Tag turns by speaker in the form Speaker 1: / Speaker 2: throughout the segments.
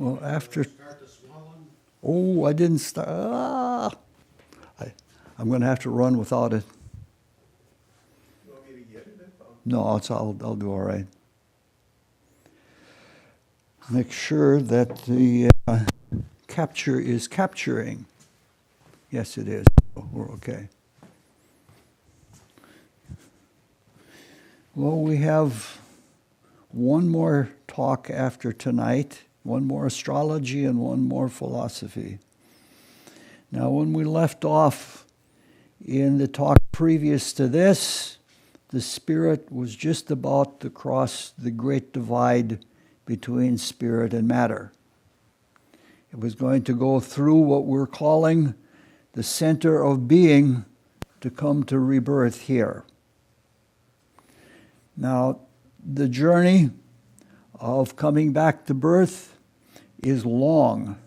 Speaker 1: Well, after...
Speaker 2: Start the swallowing?
Speaker 1: Oh, I didn't start... I'm going to have to run without it.
Speaker 2: You want me to get it?
Speaker 1: No, I'll do all right. Make sure that the capture is capturing. Yes, it is. We're okay. Well, we have one more talk after tonight, one more astrology and one more philosophy. Now, when we left off in the talk previous to this, the spirit was just about to cross the great divide between spirit and matter. It was going to go through what we're calling the center of being to come to rebirth here. Now, the journey of coming back to birth is long.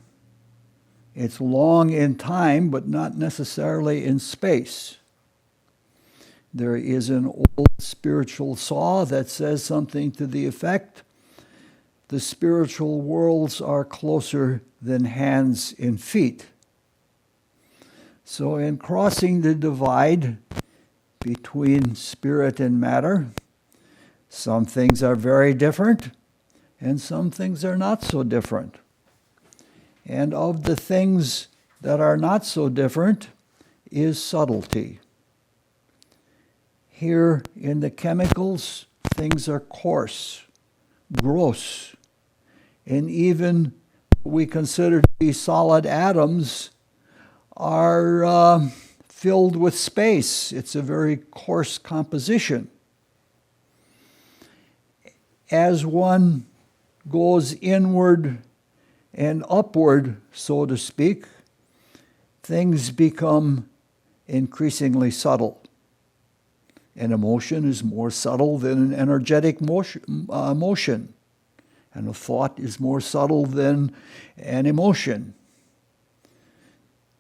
Speaker 1: It's long in time, but not necessarily in space. There is an old spiritual saw that says something to the effect, the spiritual worlds are closer than hands and feet. So in crossing the divide between spirit and matter, some things are very different and some things are not so different. And of the things that are not so different is subtlety. Here in the chemicals, things are coarse, gross, and even what we consider to be solid atoms are filled with space. It's a very coarse composition. As one goes inward and upward, so to speak, things become increasingly subtle. An emotion is more subtle than an energetic motion. And a thought is more subtle than an emotion.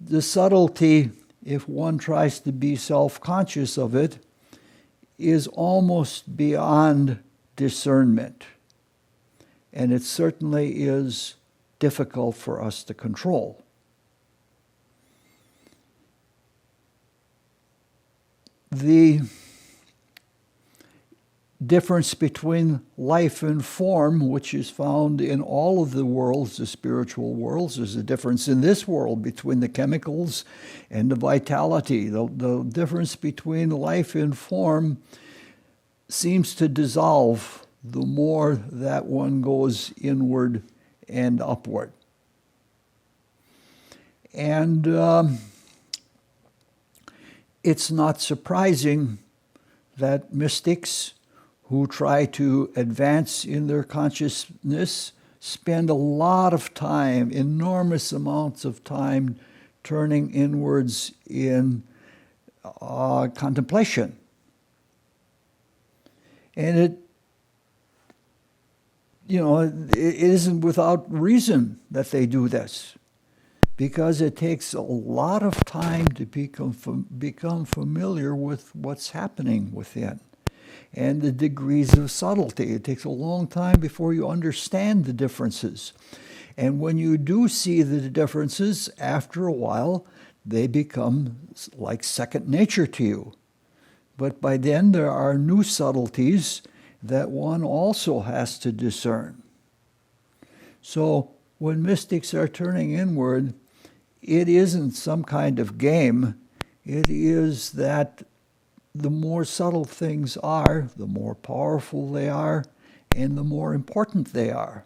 Speaker 1: The subtlety, if one tries to be self-conscious of it, is almost beyond discernment. And it certainly is difficult for us to control. The difference between life and form, which is found in all of the worlds, the spiritual worlds, there's a difference in this world between the chemicals and the vitality. The difference between life and form seems to dissolve the more that one goes inward and upward. And it's not surprising that mystics who try to advance in their consciousness spend a lot of time, enormous amounts of time, turning inwards in contemplation. And it isn't without reason that they do this, because it takes a lot of time to become familiar with what's happening within and the degrees of subtlety. It takes a long time before you understand the differences. And when you do see the differences, after a while, they become like second nature to you. But by then, there are new subtleties that one also has to discern. So when mystics are turning inward, it isn't some kind of game. It is that the more subtle things are, the more powerful they are, and the more important they are.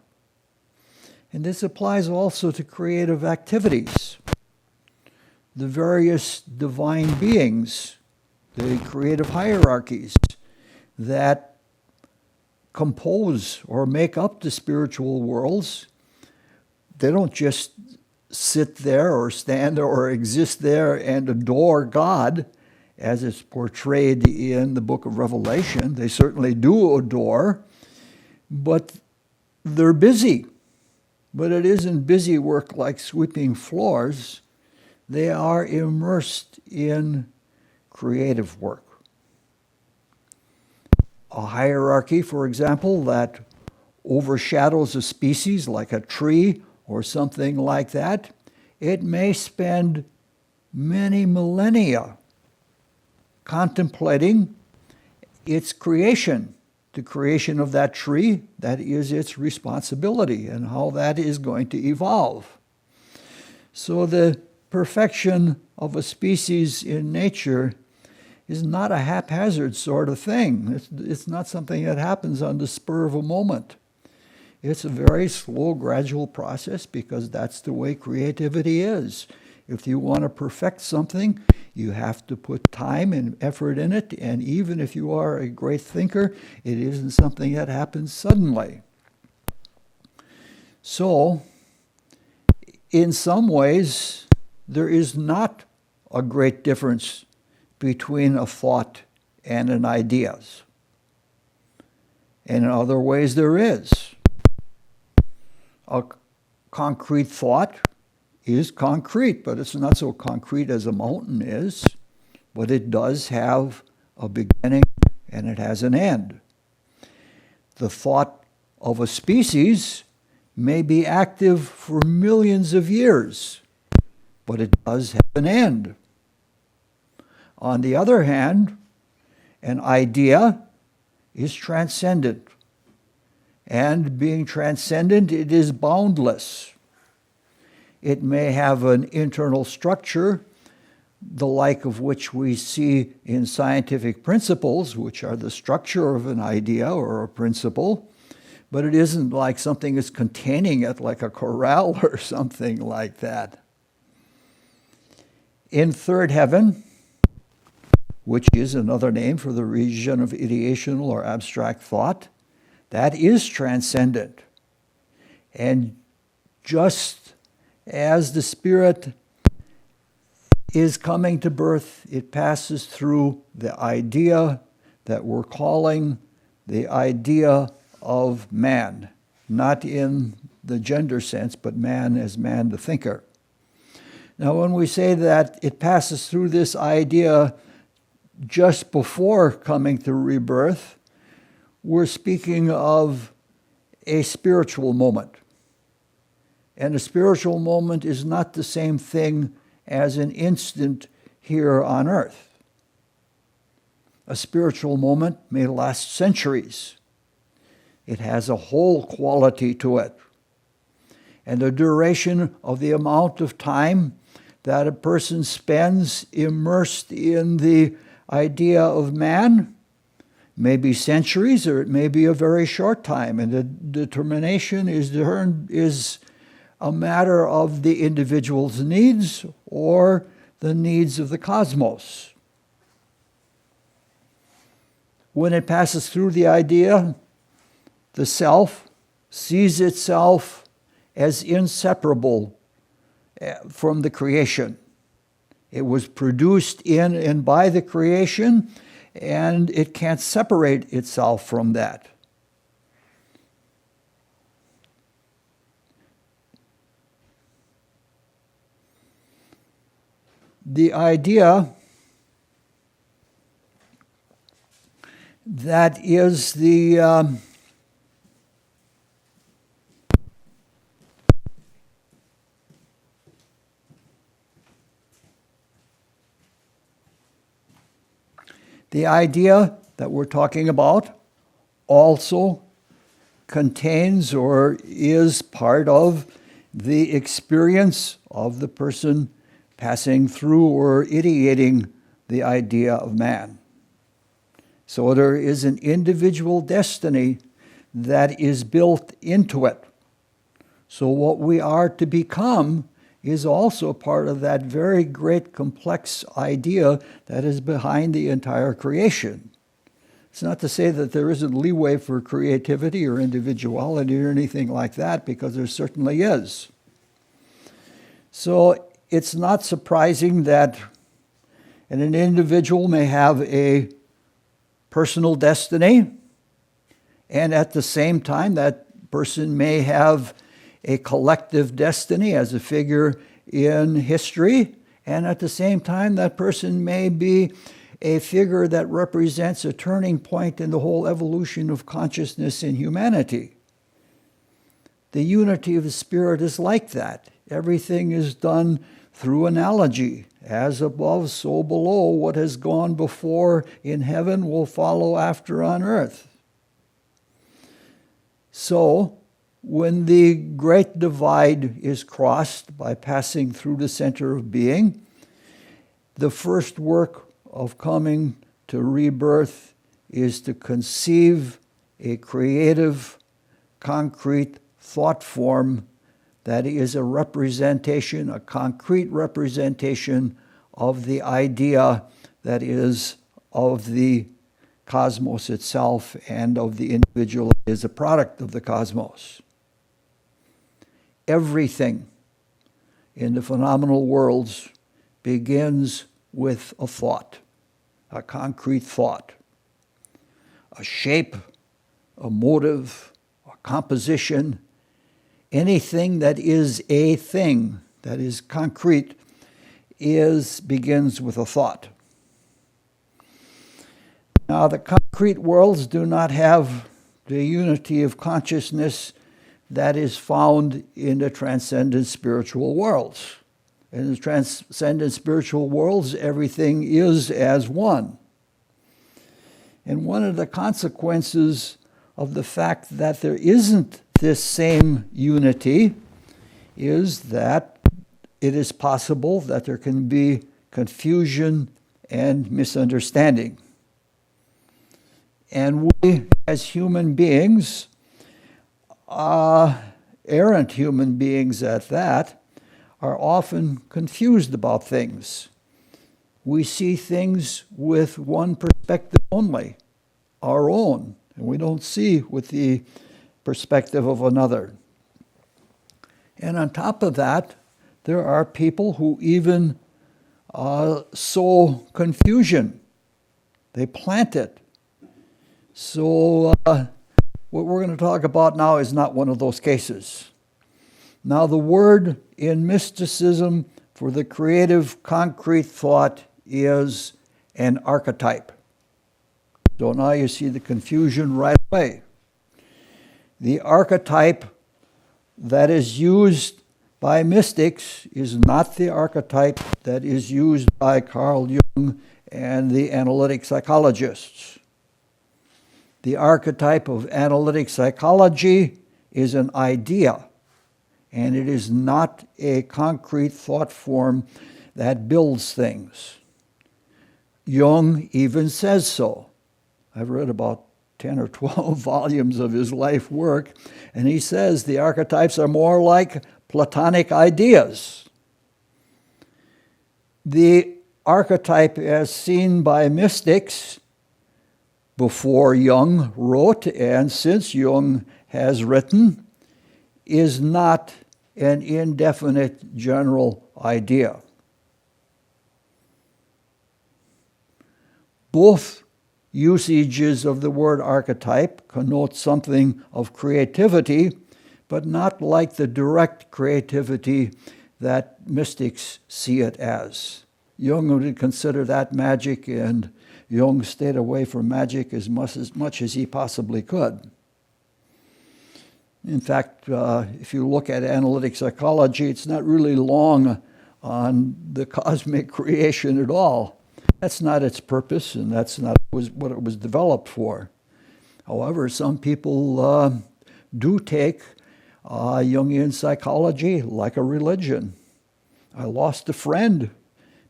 Speaker 1: And this applies also to creative activities. The various divine beings, the creative hierarchies that compose or make up the spiritual worlds, they don't just sit there or stand or exist there and adore God as it's portrayed in the book of Revelation. They certainly do adore, but they're busy. But it isn't busy work like sweeping floors. They are immersed in creative work. A hierarchy, for example, that overshadows a species like a tree or something like that, it may spend many millennia contemplating its creation, the creation of that tree. That is its responsibility, and how that is going to evolve. So the perfection of a species in nature is not a haphazard sort of thing. It's not something that happens on the spur of a moment. It's a very slow, gradual process, because that's the way creativity is. If you want to perfect something, you have to put time and effort in it, and even if you are a great thinker, it isn't something that happens suddenly. So, in some ways, there is not a great difference between a thought and an idea. And in other ways, there is. A concrete thought is concrete, but it's not so concrete as a mountain is. But it does have a beginning and it has an end. The thought of a species may be active for millions of years, but it does have an end. On the other hand, an idea is transcendent. And being transcendent, it is boundless. It may have an internal structure, the like of which we see in scientific principles, which are the structure of an idea or a principle, but it isn't like something is containing it, like a corral or something like that. In third heaven, which is another name for the region of ideational or abstract thought, that is transcendent. And just as the spirit is coming to birth, it passes through the idea that we're calling the idea of man, not in the gender sense, but man as man the thinker. Now, when we say that it passes through this idea just before coming to rebirth, we're speaking of a spiritual moment. And a spiritual moment is not the same thing as an instant here on earth. A spiritual moment may last centuries. It has a whole quality to it. And the duration of the amount of time that a person spends immersed in the idea of man may be centuries, or it may be a very short time, and the determination is a matter of the individual's needs or the needs of the cosmos. When it passes through the idea, the self sees itself as inseparable from the creation. It was produced in and by the creation, and it can't separate itself from that. The idea that is the idea that we're talking about also contains or is part of the experience of the person passing through or ideating the idea of man. So there is an individual destiny that is built into it. So what we are to become is also part of that very great complex idea that is behind the entire creation. It's not to say that there isn't leeway for creativity or individuality or anything like that, because there certainly is. So it's not surprising that an individual may have a personal destiny, and at the same time that person may have a collective destiny as a figure in history, and at the same time that person may be a figure that represents a turning point in the whole evolution of consciousness in humanity. The unity of the Spirit is like that. Everything is done through analogy. As above, so below. What has gone before in heaven will follow after on earth. So, when the great divide is crossed by passing through the center of being, the first work of coming to rebirth is to conceive a creative, concrete thought form that is a representation, a concrete representation of the idea that is of the cosmos itself and of the individual as a product of the cosmos. Everything in the phenomenal worlds begins with a thought, a concrete thought, a shape, a motive, a composition. Anything that is a thing, that is concrete, begins with a thought. Now, the concrete worlds do not have the unity of consciousness that is found in the transcendent spiritual worlds. In the transcendent spiritual worlds, everything is as one. And one of the consequences of the fact that there isn't this same unity is that it is possible that there can be confusion and misunderstanding. And we, as human beings, errant human beings at that, are often confused about things. We see things with one perspective only, our own, and we don't see with the perspective of another. And on top of that, there are people who even sow confusion. They plant it. So what we're going to talk about now is not one of those cases. Now, the word in mysticism for the creative, concrete thought is an archetype. So now you see the confusion right away. The archetype that is used by mystics is not the archetype that is used by Carl Jung and the analytic psychologists. The archetype of analytic psychology is an idea, and it is not a concrete thought form that builds things. Jung even says so. I've read about 10 or 12 volumes of his life work, and he says the archetypes are more like Platonic ideas. The archetype as seen by mystics before Jung wrote and since Jung has written is not an indefinite general idea. Both usages of the word archetype connote something of creativity, but not like the direct creativity that mystics see it as. Jung would consider that magic, and Jung stayed away from magic as much as he possibly could. In fact, if you look at analytic psychology, it's not really long on the cosmic creation at all. That's not its purpose, and that's not what it was developed for. However, some people do take Jungian psychology like a religion. I lost a friend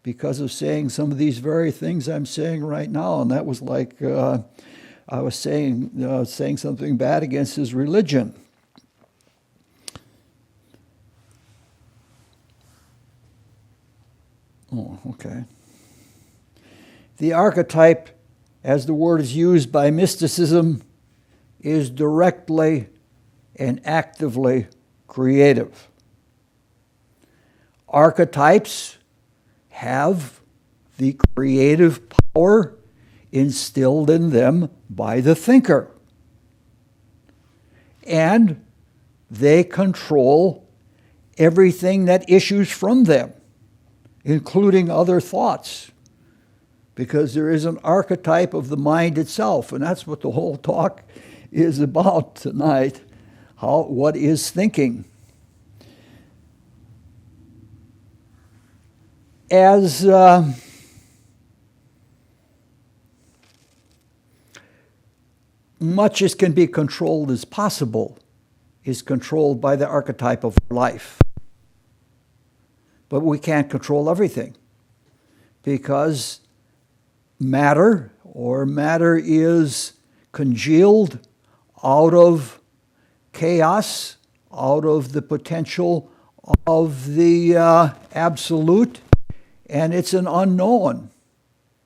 Speaker 1: because of saying some of these very things I'm saying right now, and that was like I was saying something bad against his religion. Oh, okay. The archetype, as the word is used by mysticism, is directly and actively creative. Archetypes have the creative power instilled in them by the thinker. And they control everything that issues from them, including other thoughts, because there is an archetype of the mind itself, and that's what the whole talk is about tonight. What is thinking? As much as can be controlled as possible is controlled by the archetype of life. But we can't control everything because matter is congealed out of chaos, out of the potential of the absolute, and it's an unknown.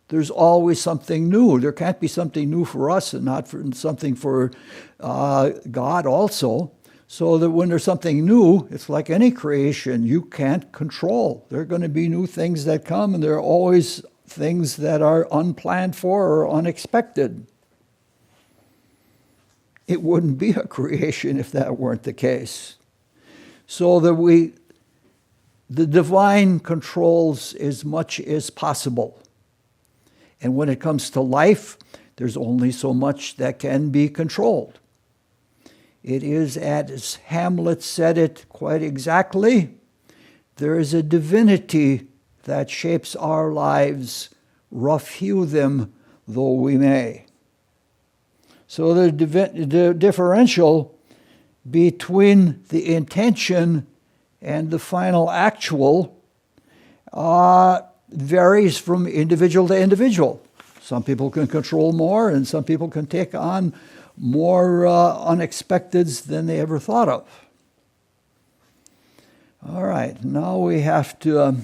Speaker 1: There's always something new. There can't be something new for us and not something for God also. So that when there's something new, it's like any creation, you can't control. There are going to be new things that come, and there are always things that are unplanned for or unexpected. It wouldn't be a creation if that weren't the case. So that the divine controls as much as possible. And when it comes to life, there's only so much that can be controlled. It is, as Hamlet said it quite exactly, there is a divinity that shapes our lives, rough hew them though we may. So the differential between the intention and the final actual varies from individual to individual. Some people can control more, and some people can take on more unexpecteds than they ever thought of. All right, now we have to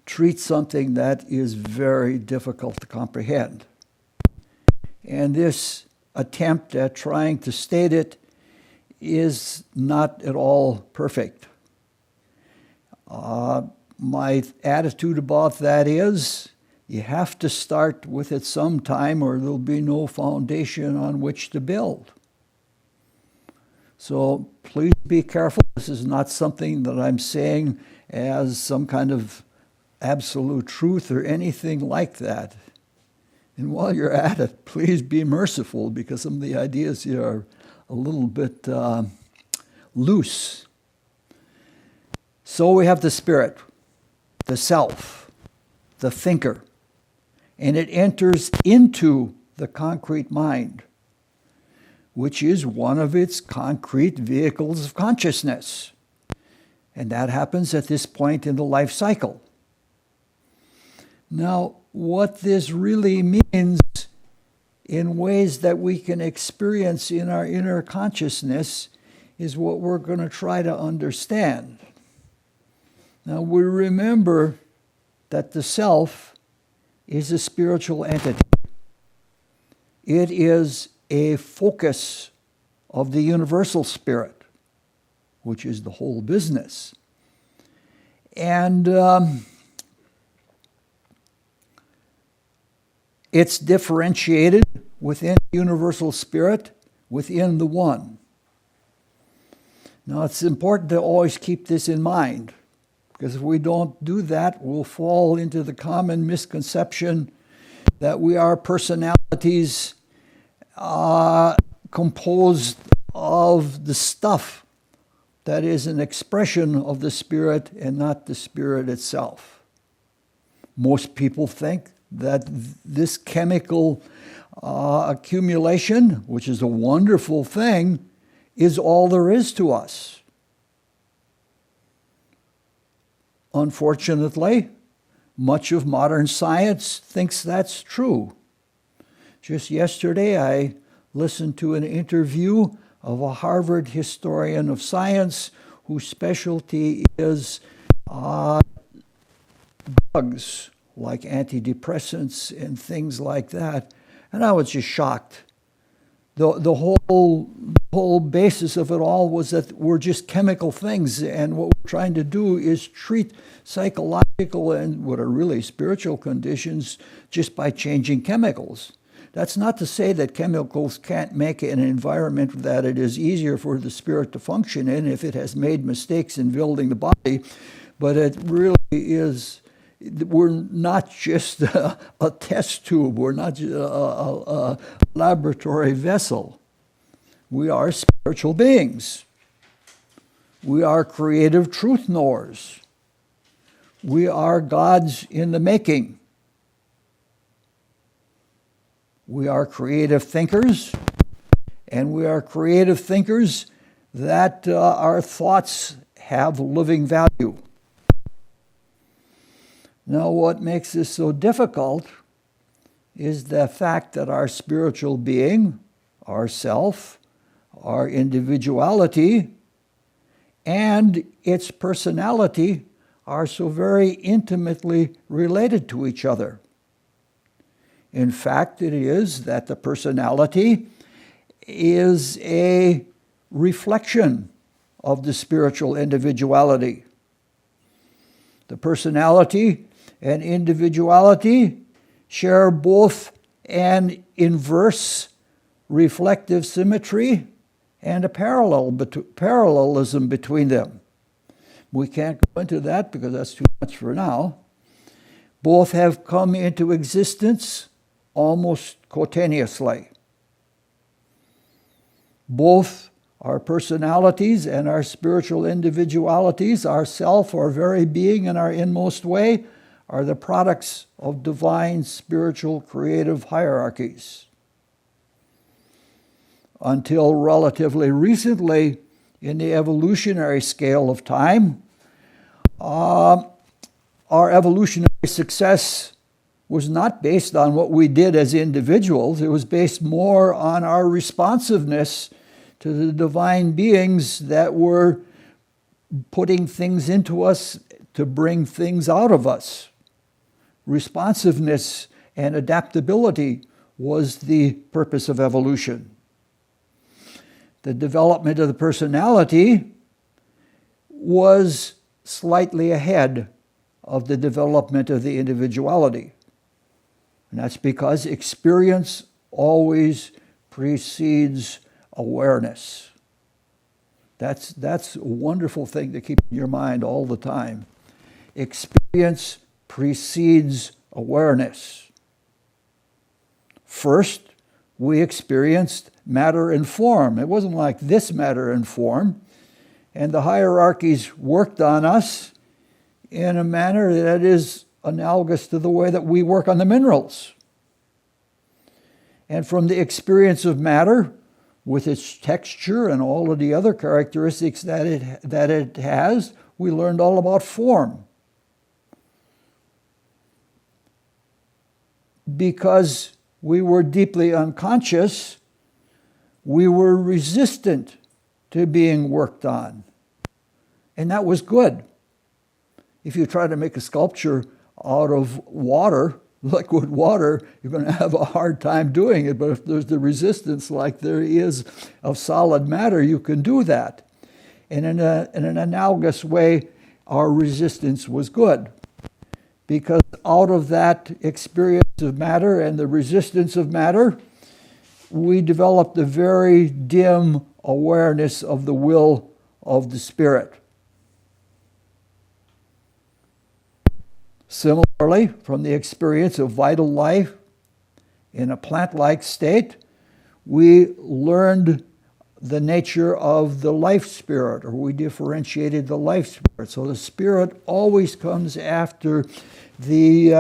Speaker 1: treat something that is very difficult to comprehend. And this attempt at trying to state it is not at all perfect. My attitude about that is, you have to start with it sometime or there'll be no foundation on which to build. So please be careful. This is not something that I'm saying as some kind of absolute truth or anything like that. And while you're at it, please be merciful because some of the ideas here are a little bit loose. So we have the spirit, the self, the thinker. And it enters into the concrete mind, which is one of its concrete vehicles of consciousness. And that happens at this point in the life cycle. Now, what this really means in ways that we can experience in our inner consciousness is what we're going to try to understand. Now, we remember that the self is a spiritual entity. It is a focus of the universal spirit, which is the whole business. And it's differentiated within universal spirit, within the one. Now, it's important to always keep this in mind, because if we don't do that, we'll fall into the common misconception that we are personalities composed of the stuff that is an expression of the spirit and not the spirit itself. Most people think that this chemical accumulation, which is a wonderful thing, is all there is to us. Unfortunately, much of modern science thinks that's true. Just yesterday, I listened to an interview of a Harvard historian of science whose specialty is drugs, like antidepressants and things like that. And I was just shocked. The whole basis of it all was that we're just chemical things, and what we're trying to do is treat psychological and what are really spiritual conditions just by changing chemicals. That's not to say that chemicals can't make an environment that it is easier for the spirit to function in if it has made mistakes in building the body, but it really is. We're not just a test tube. We're not just a laboratory vessel. We are spiritual beings. We are creative truth knowers. We are gods in the making. We are creative thinkers, and we are creative thinkers that our thoughts have living value. Now, what makes this so difficult is the fact that our spiritual being, our self, our individuality, and its personality are so very intimately related to each other. In fact, it is that the personality is a reflection of the spiritual individuality. The personality and individuality share both an inverse reflective symmetry and a parallelism between them. We can't go into that because that's too much for now. Both have come into existence almost coetaneously. Both our personalities and our spiritual individualities, our self, our very being in our inmost way, are the products of divine spiritual creative hierarchies. Until relatively recently, in the evolutionary scale of time, our evolutionary success was not based on what we did as individuals. It was based more on our responsiveness to the divine beings that were putting things into us to bring things out of us. Responsiveness and adaptability was the purpose of evolution. The development of the personality was slightly ahead of the development of the individuality. And that's because experience always precedes awareness. That's a wonderful thing to keep in your mind all the time. Experience precedes awareness. First, we experienced matter and form. It wasn't like this matter and form. And the hierarchies worked on us in a manner that is analogous to the way that we work on the minerals. And from the experience of matter, with its texture and all of the other characteristics that it has, we learned all about form. Because we were deeply unconscious, we were resistant to being worked on. And that was good. If you try to make a sculpture out of water, liquid water, you're going to have a hard time doing it. But if there's the resistance like there is of solid matter, you can do that. And in an analogous way, our resistance was good. Because out of that experience of matter and the resistance of matter, we developed a very dim awareness of the will of the Spirit. Similarly, from the experience of vital life in a plant-like state, we learned the nature of the life spirit, or we differentiated the life spirit. So the spirit always comes after the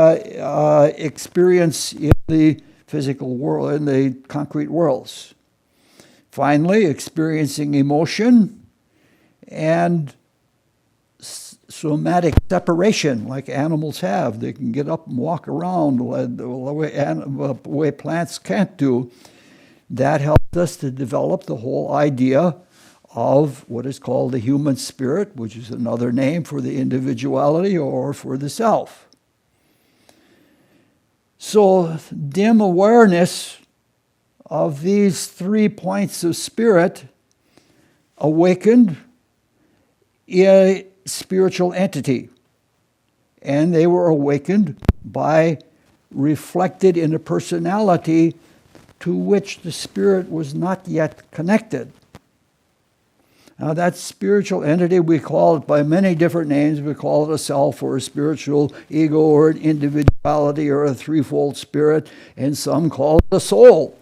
Speaker 1: experience in the physical world, in the concrete worlds. Finally, experiencing emotion and somatic separation like animals have. They can get up and walk around the way plants can't do. That helped us to develop the whole idea of what is called the human spirit, which is another name for the individuality or for the self. So dim awareness of these 3 points of spirit awakened a spiritual entity, and they were awakened by reflected in a personality to which the spirit was not yet connected. Now that spiritual entity, we call it by many different names. We call it a self or a spiritual ego or an individuality or a threefold spirit, and some call it a soul.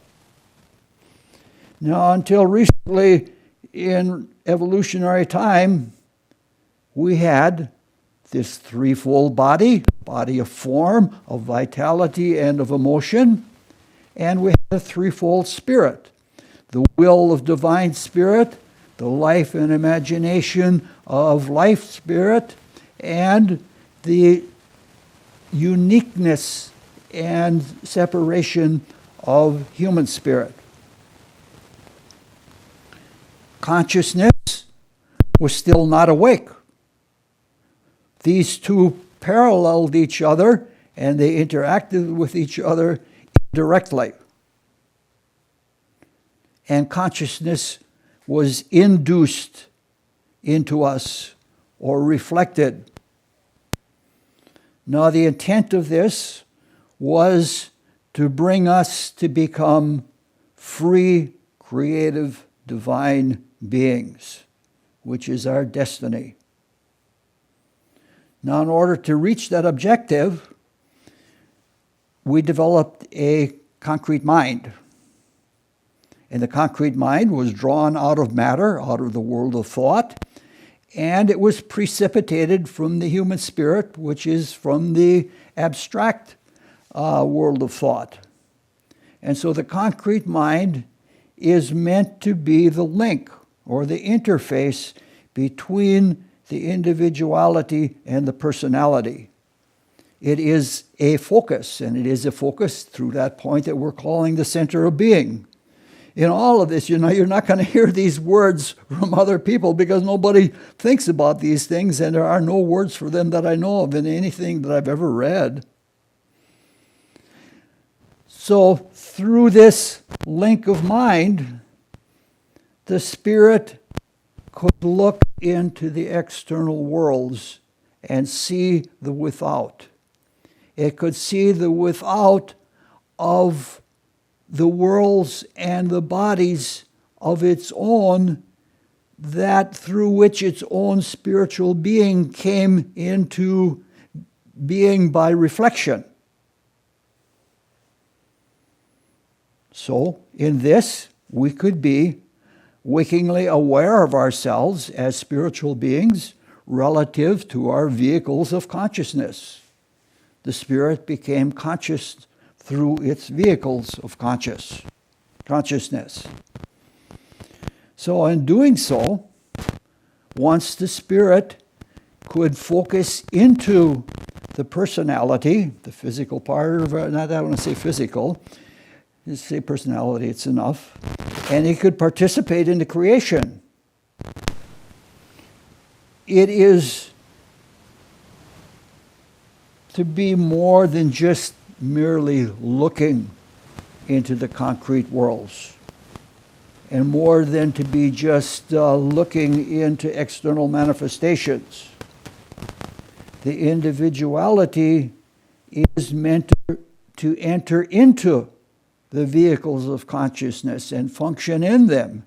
Speaker 1: Now, until recently in evolutionary time, we had this threefold body of form, of vitality, and of emotion, and we had a threefold spirit: the will of divine spirit, the life and imagination of life spirit, and the uniqueness and separation of human spirit. Consciousness was still not awake. These two paralleled each other, and they interacted with each other indirectly. And consciousness was induced into us or reflected. Now, the intent of this was to bring us to become free, creative, divine beings, which is our destiny. Now, in order to reach that objective, we developed a concrete mind. And the concrete mind was drawn out of matter, out of the world of thought, and it was precipitated from the human spirit, which is from the abstract world of thought. And so the concrete mind is meant to be the link or the interface between the individuality and the personality. It is a focus, and it is a focus through that point that we're calling the center of being. In all of this, you're not going to hear these words from other people because nobody thinks about these things, and there are no words for them that I know of in anything that I've ever read. So through this link of mind, the spirit could look into the external worlds and see the without. It could see the without of the worlds and the bodies of its own, that through which its own spiritual being came into being by reflection. So, in this, we could be wakingly aware of ourselves as spiritual beings relative to our vehicles of consciousness. The spirit became conscious through its vehicles of consciousness. So in doing so, once the spirit could focus into the personality, the physical part of it, not that I want to say physical, just say personality, it's enough, and it could participate in the creation. It is to be more than just merely looking into the concrete worlds, and more than to be just looking into external manifestations. The individuality is meant to enter into the vehicles of consciousness and function in them,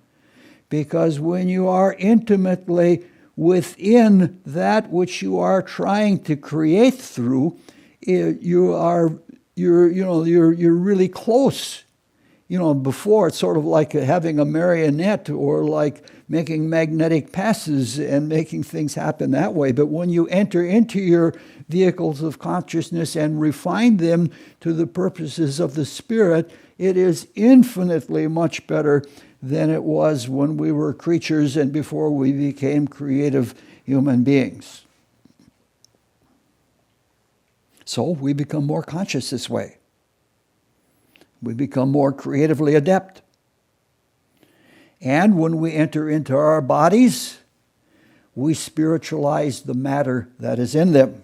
Speaker 1: because when you are intimately within that which you are trying to create through, you're really close. Before it's sort of like having a marionette or like making magnetic passes and making things happen that way. But when you enter into your vehicles of consciousness and refine them to the purposes of the spirit, it is infinitely much better than it was when we were creatures and before we became creative human beings. So we become more conscious this way. We become more creatively adept. And when we enter into our bodies, we spiritualize the matter that is in them.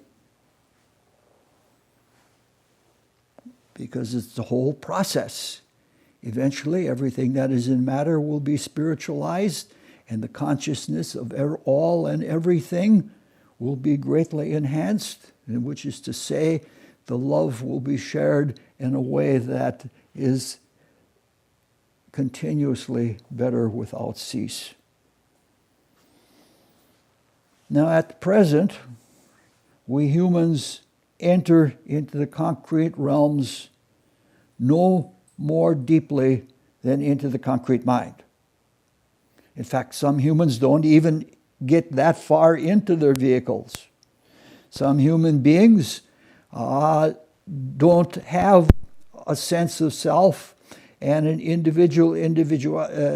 Speaker 1: Because it's the whole process. Eventually, everything that is in matter will be spiritualized, and the consciousness of all and everything will be greatly enhanced, which is to say, the love will be shared in a way that is continuously better without cease. Now, at present, we humans enter into the concrete realms no more deeply than into the concrete mind. In fact, some humans don't even get that far into their vehicles. Some human beings don't have a sense of self and an individuality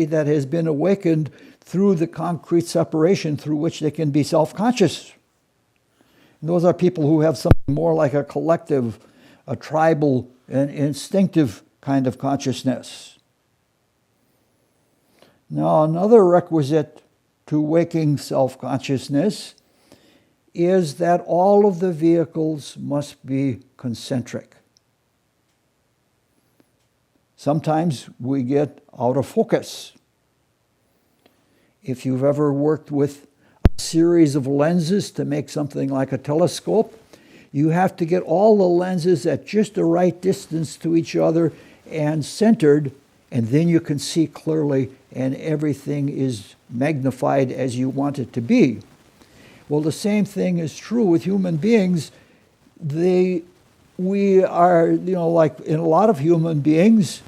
Speaker 1: that has been awakened through the concrete separation through which they can be self-conscious. And those are people who have something more like a collective, a tribal, and instinctive kind of consciousness. Now, another requisite to waking self-consciousness is that all of the vehicles must be concentric. Sometimes we get out of focus. If you've ever worked with a series of lenses to make something like a telescope, you have to get all the lenses at just the right distance to each other and centered, and then you can see clearly and everything is magnified as you want it to be. Well, the same thing is true with human beings. We are, like in a lot of human beings,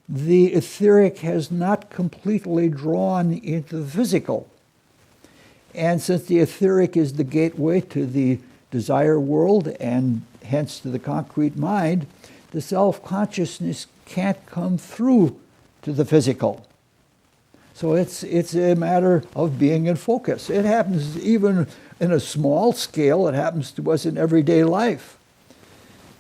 Speaker 1: the etheric has not completely drawn into the physical. And since the etheric is the gateway to the desire world and hence to the concrete mind, the self-consciousness can't come through to the physical. So it's a matter of being in focus. It happens even in a small scale. It happens to us in everyday life.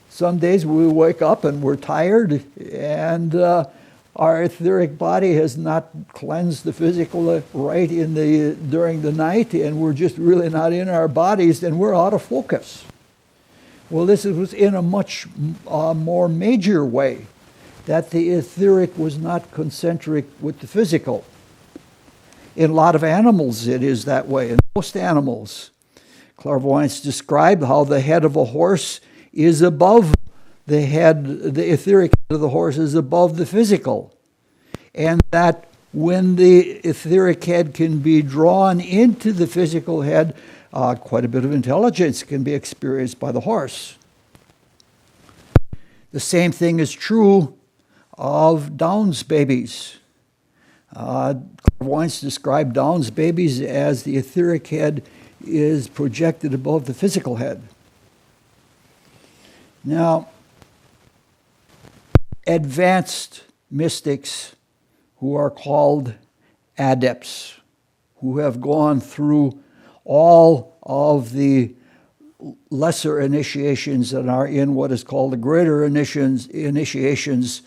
Speaker 1: Some days we wake up and we're tired, and our etheric body has not cleansed the physical right during the night, and we're just really not in our bodies, and we're out of focus. Well, this was in a much more major way, that the etheric was not concentric with the physical. In a lot of animals it is that way, in most animals. Clairvoyants describe how the head of a horse is above the etheric head of the horse is above the physical. And that when the etheric head can be drawn into the physical head, quite a bit of intelligence can be experienced by the horse. The same thing is true of Down's babies. Clairvoyants describe Down's babies as the etheric head is projected above the physical head. Now, advanced mystics who are called adepts, who have gone through all of the lesser initiations and are in what is called the greater initiations.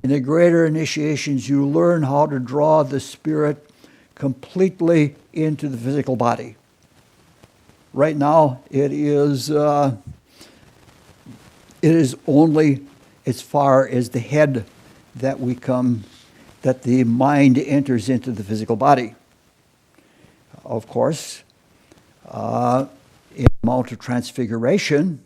Speaker 1: In the greater initiations, you learn how to draw the spirit completely into the physical body. Right now, it is only as far as the head that the mind enters into the physical body. Of course, in the Mount of Transfiguration,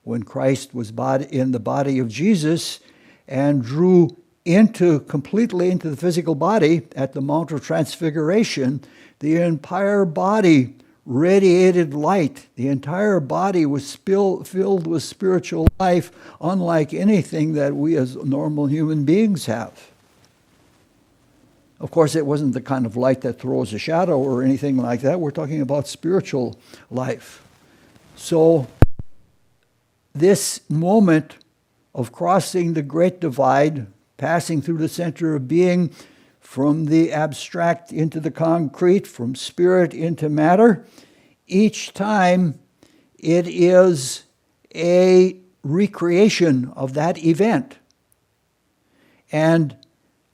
Speaker 1: when Christ was in the body of Jesus and drew completely into the physical body at the Mount of Transfiguration, the entire body radiated light. The entire body was filled with spiritual life, unlike anything that we as normal human beings have. Of course, it wasn't the kind of light that throws a shadow or anything like that. We're talking about spiritual life. So this moment of crossing the great divide, passing through the center of being, from the abstract into the concrete, from spirit into matter, each time it is a recreation of that event. And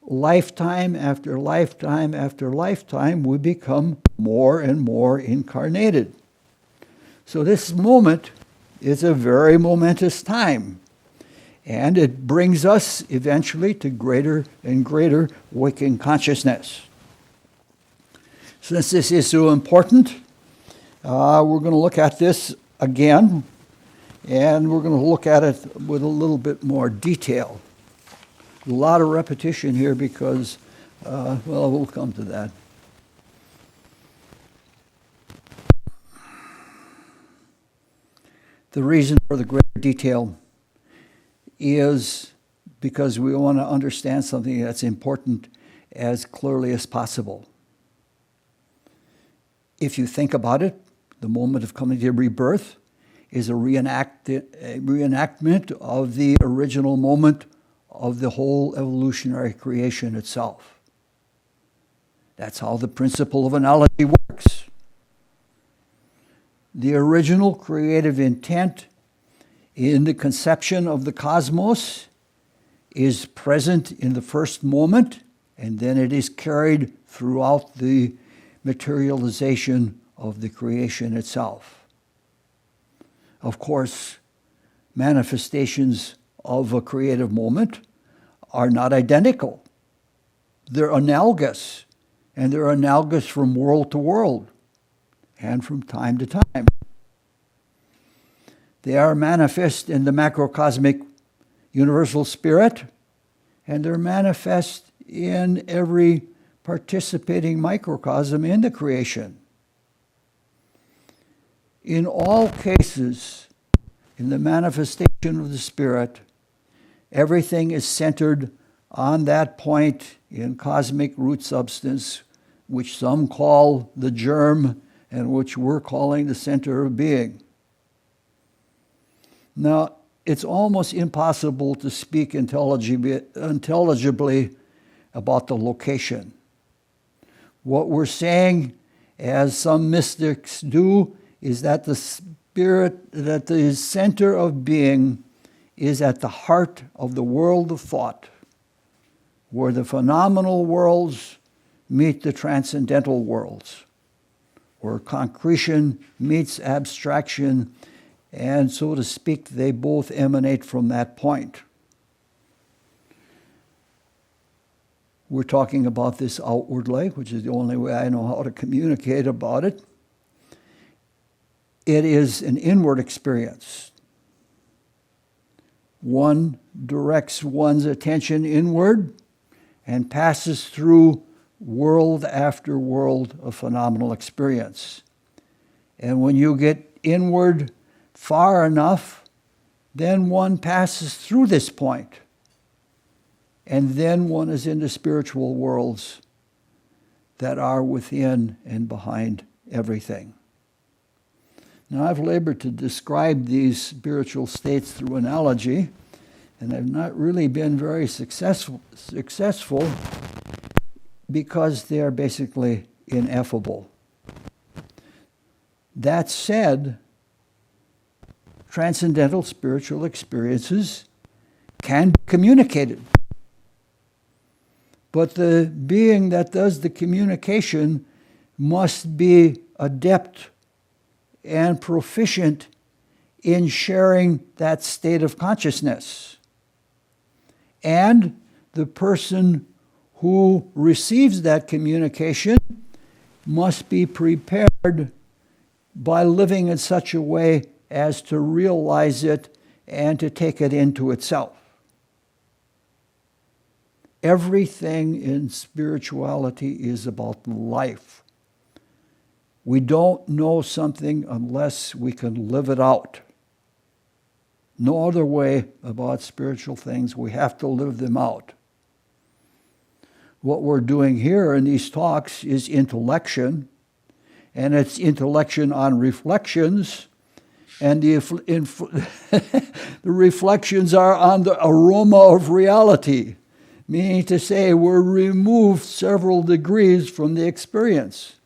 Speaker 1: lifetime after lifetime after lifetime, we become more and more incarnated. So this moment is a very momentous time. And it brings us eventually to greater and greater waking consciousness. Since this is so important, we're going to look at this again, and we're going to look at it with a little bit more detail. A lot of repetition here because, we'll come to that. The reason for the greater detail is because we want to understand something that's important as clearly as possible. If you think about it, the moment of coming to rebirth is a reenactment of the original moment of the whole evolutionary creation itself. That's how the principle of analogy works. The original creative intent in the conception of the cosmos is present in the first moment, and then it is carried throughout the materialization of the creation itself. Of course, manifestations of a creative moment are not identical. They're analogous, and they're analogous from world to world and from time to time. They are manifest in the macrocosmic universal spirit, and they're manifest in every participating microcosm in the creation. In all cases, in the manifestation of the Spirit, everything is centered on that point in cosmic root substance, which some call the germ and which we're calling the center of being. Now, it's almost impossible to speak intelligibly about the location. What we're saying, as some mystics do, is that the spirit, that the center of being is at the heart of the world of thought, where the phenomenal worlds meet the transcendental worlds, where concretion meets abstraction, and so to speak, they both emanate from that point. We're talking about this outwardly, which is the only way I know how to communicate about it. It is an inward experience. One directs one's attention inward and passes through world after world of phenomenal experience. And when you get inward far enough, then one passes through this point. And then one is in the spiritual worlds that are within and behind everything. Now, I've labored to describe these spiritual states through analogy, and I've not really been very successful because they are basically ineffable. That said, transcendental spiritual experiences can be communicated. But the being that does the communication must be adept and proficient in sharing that state of consciousness. And the person who receives that communication must be prepared by living in such a way as to realize it and to take it into itself. Everything in spirituality is about life. We don't know something unless we can live it out. No other way about spiritual things. We have to live them out. What we're doing here in these talks is intellection, and it's intellection on reflections, and the reflections are on the aroma of reality, meaning to say we're removed several degrees from the experience.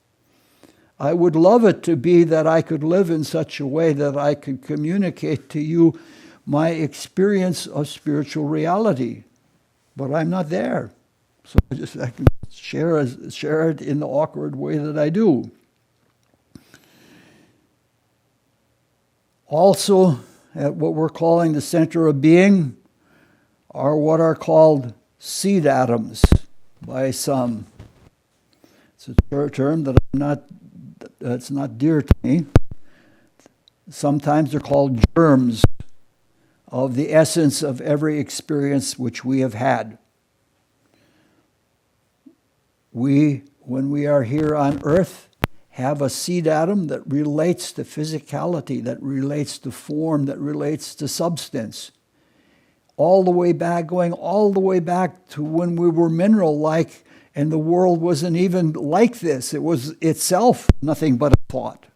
Speaker 1: I would love it to be that I could live in such a way that I could communicate to you my experience of spiritual reality, but I'm not there. So I can share it in the awkward way that I do. Also, at what we're calling the center of being are what are called seed atoms by some. It's a term that it's not dear to me. Sometimes they're called germs of the essence of every experience which we have had. We, when we are here on earth, have a seed atom that relates to physicality, that relates to form, that relates to substance. all the way back, going all the way back to when we were mineral-like and the world wasn't even like this. It was itself nothing but a thought.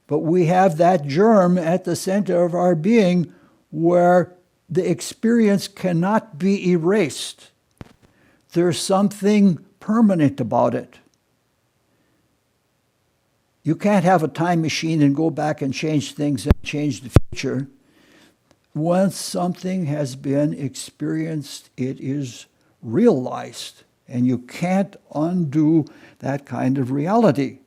Speaker 1: But we have that germ at the center of our being where the experience cannot be erased. There's something permanent about it. You can't have a time machine and go back and change things and change the future. Once something has been experienced, it is realized, and you can't undo that kind of reality.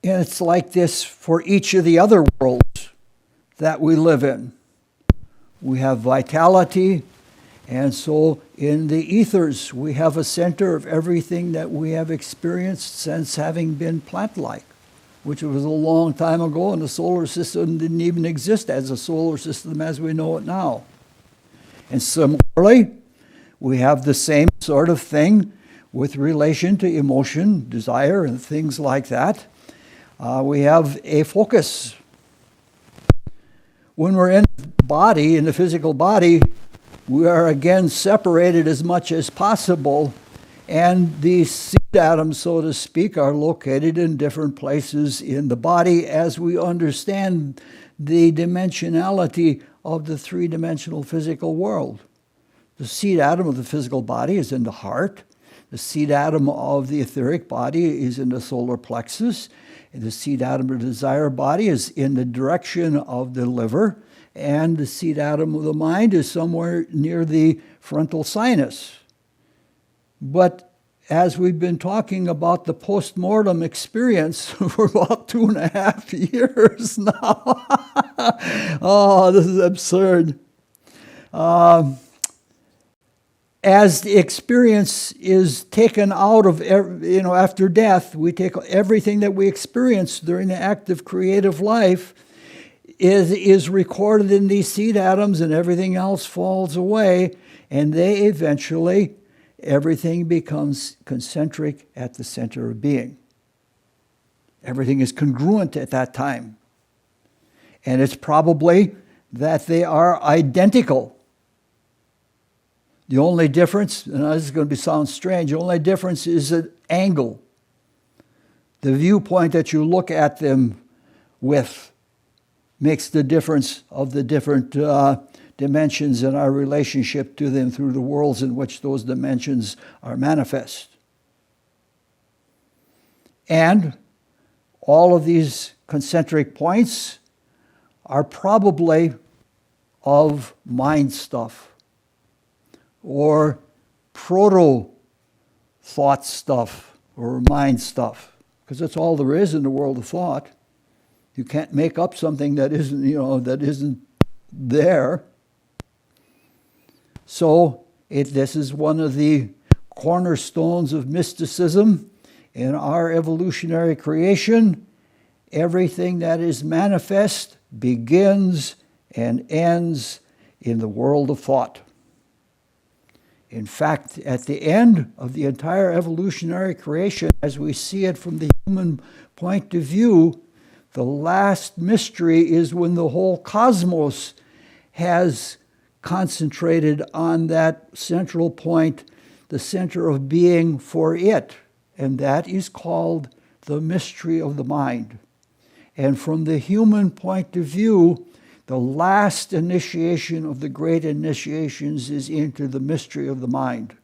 Speaker 1: And it's like this for each of the other worlds that we live in. We have vitality, and so in the ethers we have a center of everything that we have experienced since having been plant-like, which was a long time ago, and the solar system didn't even exist as a solar system as we know it now. And similarly, we have the same sort of thing with relation to emotion, desire, and things like that. We have a focus. When we're in the body, in the physical body, we are again separated as much as possible, and the seed atoms, so to speak, are located in different places in the body as we understand the dimensionality of the three-dimensional physical world. The seed atom of the physical body is in the heart. The seed atom of the etheric body is in the solar plexus. The seed atom of the desire body is in the direction of the liver, and the seed atom of the mind is somewhere near the frontal sinus. But as we've been talking about the post-mortem experience for about 2.5 years now, oh, this is absurd. As the experience is taken out of, after death, we take everything that we experience during the active creative life is recorded in these seed atoms, and everything else falls away, and they eventually, everything becomes concentric at the center of being. Everything is congruent at that time. And it's probably that they are identical. The only difference, and this is going to sound strange, the only difference is an angle. The viewpoint that you look at them with makes the difference of the different dimensions in our relationship to them through the worlds in which those dimensions are manifest. And all of these concentric points are probably of mind stuff, or proto-thought stuff, or mind stuff, because that's all there is in the world of thought. You can't make up something that isn't there. So this is one of the cornerstones of mysticism in our evolutionary creation. Everything that is manifest begins and ends in the world of thought. In fact, at the end of the entire evolutionary creation, as we see it from the human point of view, the last mystery is when the whole cosmos has concentrated on that central point, the center of being for it. And that is called the mystery of the mind. And from the human point of view, the last initiation of the great initiations is into the mystery of the mind.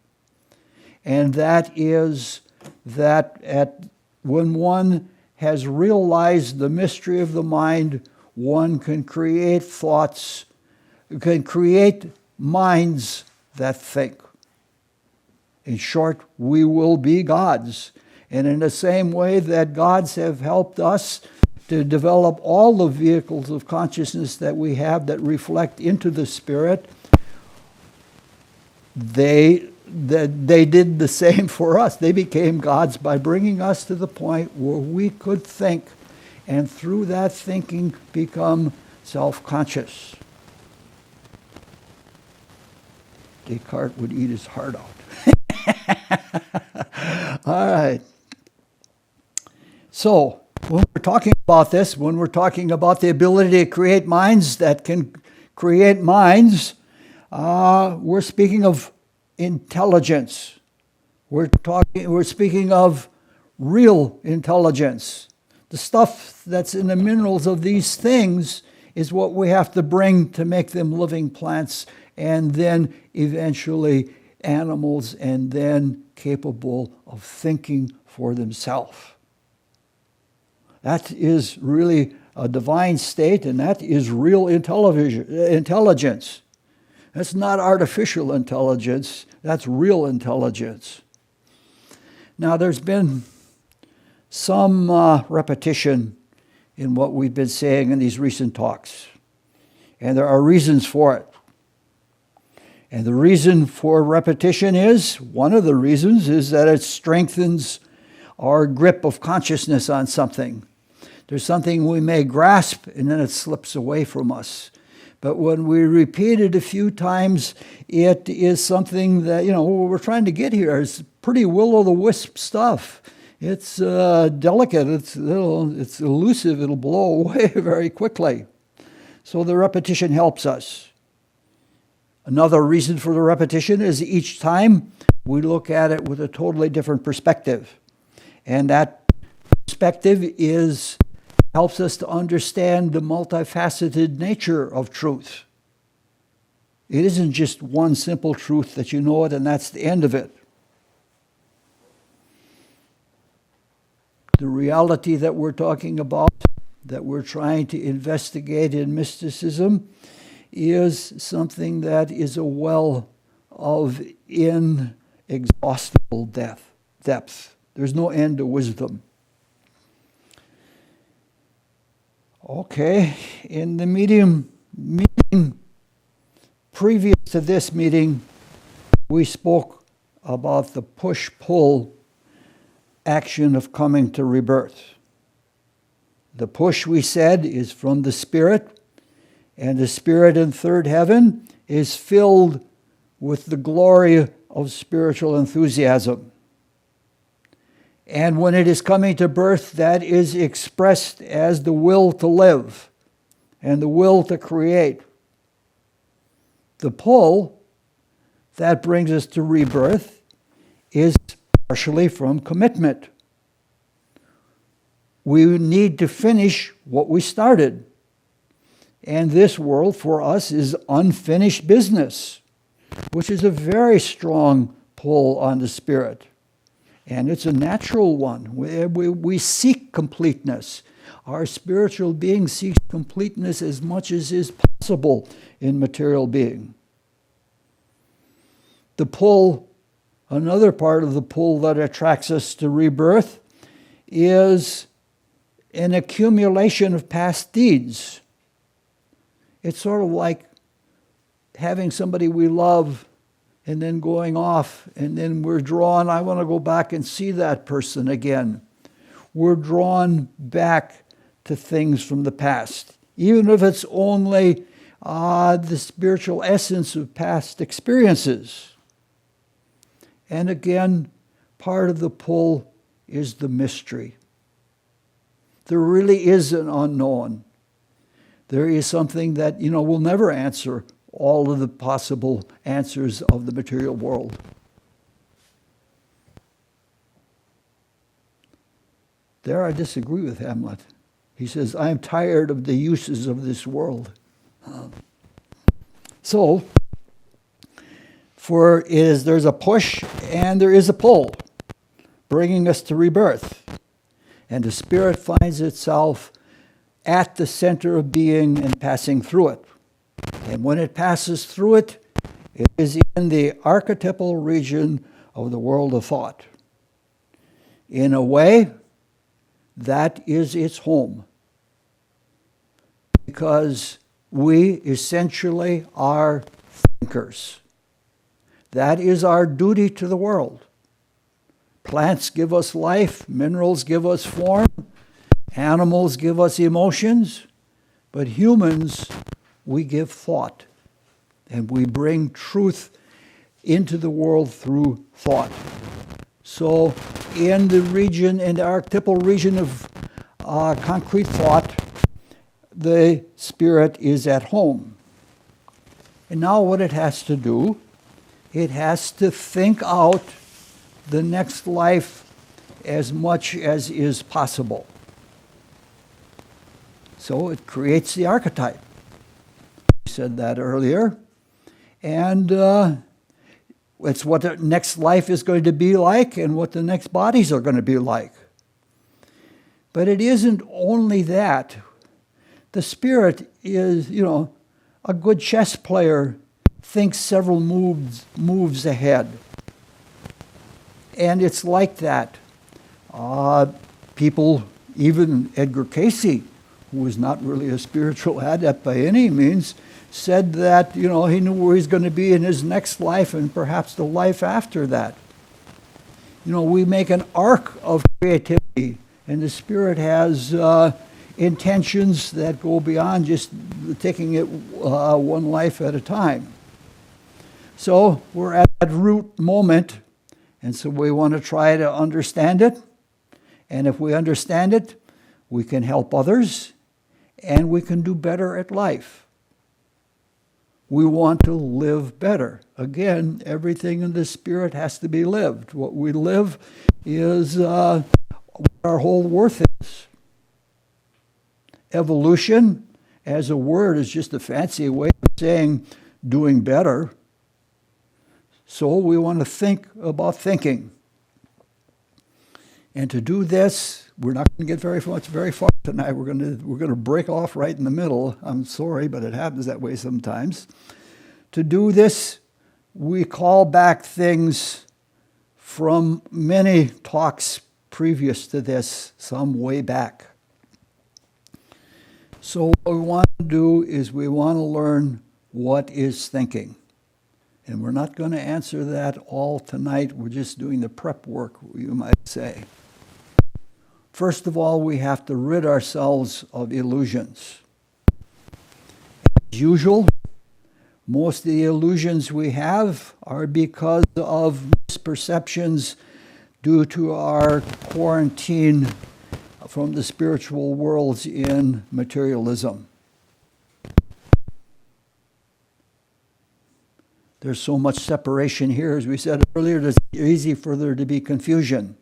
Speaker 1: And that is that when one has realized the mystery of the mind, one can create thoughts, can create minds that think. In short, we will be gods. And in the same way that gods have helped us to develop all the vehicles of consciousness that we have that reflect into the spirit, they did the same for us. They became gods by bringing us to the point where we could think, and through that thinking become self-conscious. Descartes would eat his heart out. All right. So, when we're talking about this, when we're talking about the ability to create minds that can create minds, we're speaking of intelligence. We're speaking of real intelligence. The stuff that's in the minerals of these things is what we have to bring to make them living plants, and then eventually animals, and then capable of thinking for themselves. That is really a divine state, and that is real intelligence. That's not artificial intelligence, that's real intelligence. Now, there's been some repetition in what we've been saying in these recent talks, and there are reasons for it. And the reason for repetition one of the reasons is that it strengthens our grip of consciousness on something. There's something we may grasp and then it slips away from us. But when we repeat it a few times, it is something that, what we're trying to get here is pretty will-o'-the-wisp stuff. It's delicate, it's elusive, it'll blow away very quickly. So the repetition helps us. Another reason for the repetition is each time we look at it with a totally different perspective. And that perspective helps us to understand the multifaceted nature of truth. It isn't just one simple truth that you know it and that's the end of it. The reality that we're talking about, that we're trying to investigate in mysticism, is something that is a well of inexhaustible depth. There's no end to wisdom. Okay, in the meeting previous to this meeting, we spoke about the push-pull action of coming to rebirth. The push, we said, is from the spirit, and the spirit in third heaven is filled with the glory of spiritual enthusiasm. And when it is coming to birth, that is expressed as the will to live and the will to create. The pull that brings us to rebirth is partially from commitment. We need to finish what we started. And this world for us is unfinished business, which is a very strong pull on the spirit. And it's a natural one. We seek completeness. Our spiritual being seeks completeness as much as is possible in material being. The pull, another part of the pull that attracts us to rebirth, is an accumulation of past deeds. It's sort of like having somebody we love and then going off, and then we're drawn, I want to go back and see that person again. We're drawn back to things from the past, even if it's only the spiritual essence of past experiences. And again, part of the pull is the mystery. There really is an unknown. There is something that, will never answer all of the possible answers of the material world. There I disagree with Hamlet. He says, I'm tired of the uses of this world. So, there's a push and there is a pull, bringing us to rebirth. And the spirit finds itself at the center of being and passing through it. And when it passes through it, it is in the archetypal region of the world of thought. In a way, that is its home. Because we essentially are thinkers. That is our duty to the world. Plants give us life, minerals give us form, animals give us emotions, but humans, we give thought, and we bring truth into the world through thought. So in the archetypal region of concrete thought, the spirit is at home. And now what it has to do, it has to think out the next life as much as is possible. So it creates the archetype. We said that earlier. And it's what the next life is going to be like and what the next bodies are going to be like. But it isn't only that. The spirit is, a good chess player thinks several moves ahead. And it's like that. People, even Edgar Cayce, who was not really a spiritual adept by any means, said that, he knew where he's going to be in his next life and perhaps the life after that. We make an arc of creativity, and the spirit has intentions that go beyond just taking it one life at a time. So we're at that root moment, and so we want to try to understand it. And if we understand it, we can help others, and we can do better at life. We want to live better. Again, everything in the spirit has to be lived. What we live is what our whole worth is. Evolution, as a word, is just a fancy way of saying doing better. So we want to think about thinking. And to do this, we're not going to get very far tonight. We're going to break off right in the middle. I'm sorry, but it happens that way sometimes. To do this, we call back things from many talks previous to this, some way back. So what we want to do is we want to learn what is thinking. And we're not going to answer that all tonight. We're just doing the prep work, you might say. First of all, we have to rid ourselves of illusions. As usual, most of the illusions we have are because of misperceptions due to our quarantine from the spiritual worlds in materialism. There's so much separation here, as we said earlier, it's easy for there to be confusion.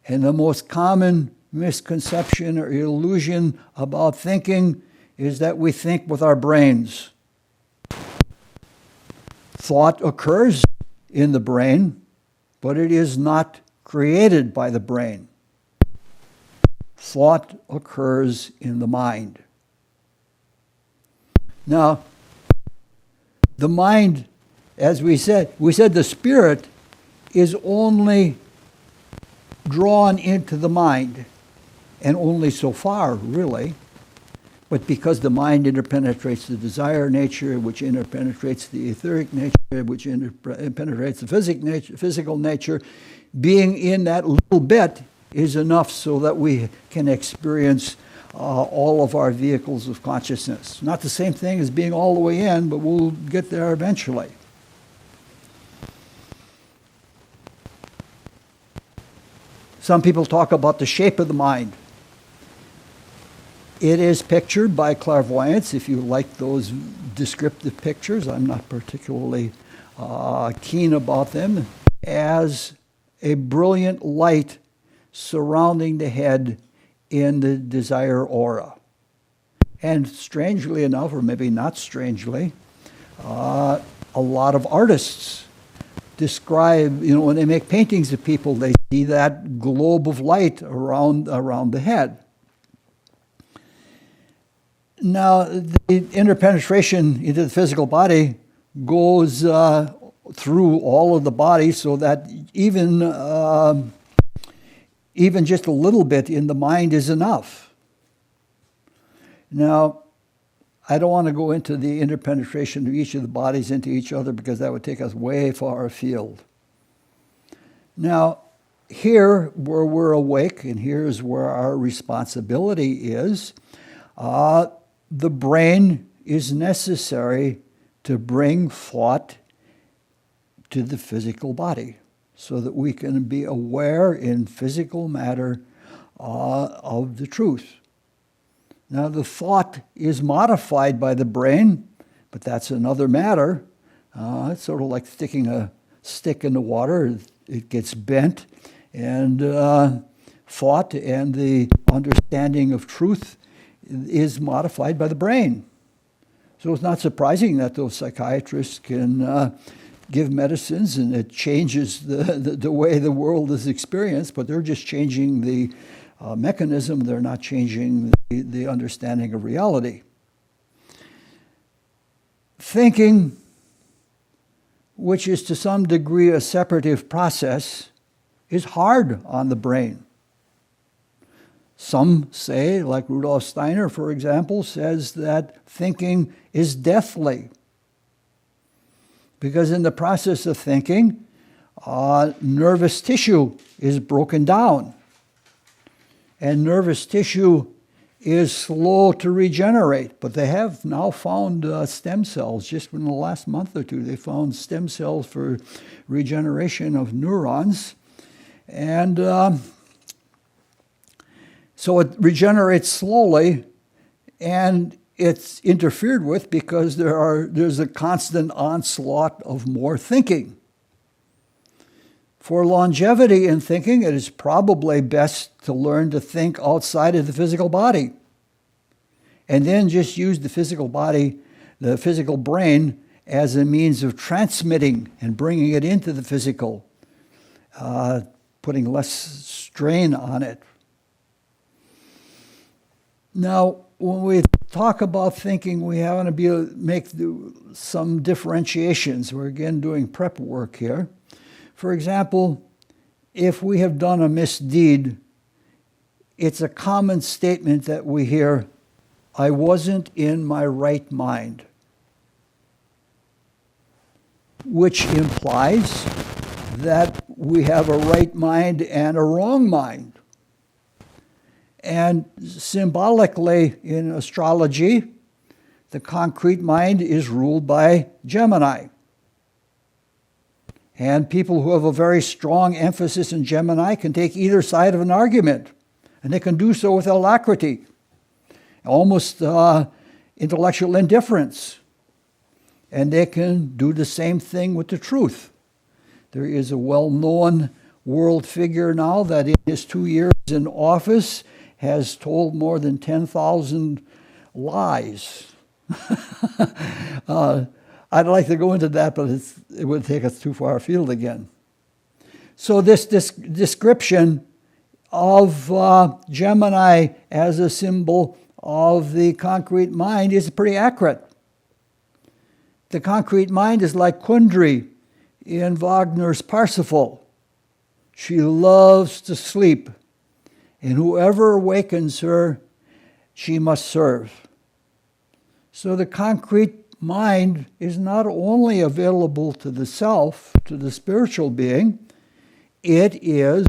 Speaker 1: And the most common misconception or illusion about thinking is that we think with our brains. Thought occurs in the brain, but it is not created by the brain. Thought occurs in the mind. Now, the mind, as we said the spirit is only drawn into the mind, and only so far, really. But because the mind interpenetrates the desire nature, which interpenetrates the etheric nature, which interpenetrates the physical nature, being in that little bit is enough so that we can experience all of our vehicles of consciousness. Not the same thing as being all the way in, but we'll get there eventually. Some people talk about the shape of the mind. It is pictured by clairvoyance, if you like those descriptive pictures. I'm not particularly keen about them, as a brilliant light surrounding the head in the desire aura. And strangely enough, or maybe not strangely, a lot of artists describe, when they make paintings of people, they see that globe of light around the head. Now, the interpenetration into the physical body goes through all of the body, so that even just a little bit in the mind is enough. Now, I don't want to go into the interpenetration of each of the bodies into each other, because that would take us way far afield. Now, here where we're awake, and here's where our responsibility is, the brain is necessary to bring thought to the physical body, so that we can be aware in physical matter of the truth. Now, the thought is modified by the brain, but that's another matter. It's sort of like sticking a stick in the water. It gets bent, and thought and the understanding of truth is modified by the brain. So it's not surprising that those psychiatrists can give medicines and it changes the way the world is experienced, but they're just changing the mechanism. They're not changing the understanding of reality. Thinking, which is to some degree a separative process, is hard on the brain. Some say, like Rudolf Steiner, for example, says that thinking is deathly. Because in the process of thinking, nervous tissue is broken down. And nervous tissue is slow to regenerate. But they have now found stem cells. Just in the last month or two, they found stem cells for regeneration of neurons. And so it regenerates slowly, and it's interfered with because there's a constant onslaught of more thinking. For longevity in thinking, it is probably best to learn to think outside of the physical body, and then just use the physical body, the physical brain, as a means of transmitting and bringing it into the physical, putting less strain on it. Now, when we talk about thinking, we have to make some differentiations. We're again doing prep work here. For example, if we have done a misdeed, it's a common statement that we hear, "I wasn't in my right mind," which implies that we have a right mind and a wrong mind. And symbolically in astrology, the concrete mind is ruled by Gemini. And people who have a very strong emphasis in Gemini can take either side of an argument, and they can do so with alacrity, almost intellectual indifference. And they can do the same thing with the truth. There is a well-known world figure now that in his 2 years in office has told more than 10,000 lies. I'd like to go into that, but it would take us too far afield again. So this description of Gemini as a symbol of the concrete mind is pretty accurate. The concrete mind is like Kundry in Wagner's Parsifal. She loves to sleep, and whoever awakens her, she must serve. So the concrete mind is not only available to the self, to the spiritual being, it is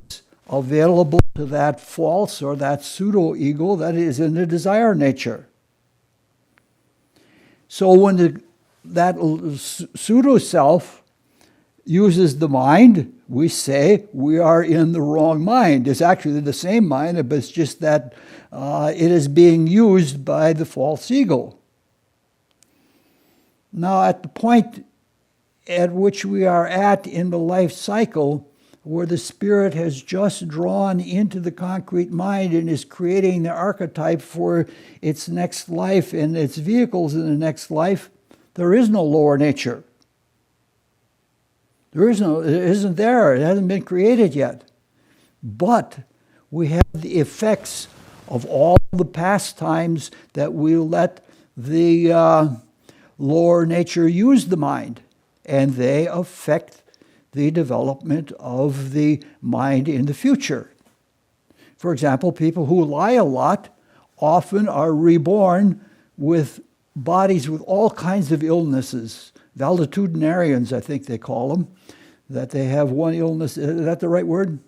Speaker 1: available to that false or that pseudo-ego that is in the desire nature. So when that pseudo-self uses the mind, we say we are in the wrong mind. It's actually the same mind, but it's just that it is being used by the false ego. Now, at the point at which we are at in the life cycle, where the spirit has just drawn into the concrete mind and is creating the archetype for its next life and its vehicles in the next life, there is no lower nature. It isn't there. It hasn't been created yet. But we have the effects of all the pastimes that we let the lower nature use the mind, and they affect the development of the mind in the future. For example, people who lie a lot often are reborn with bodies with all kinds of illnesses. Valetudinarians, I think they call them, that they have one illness. Is that the right word?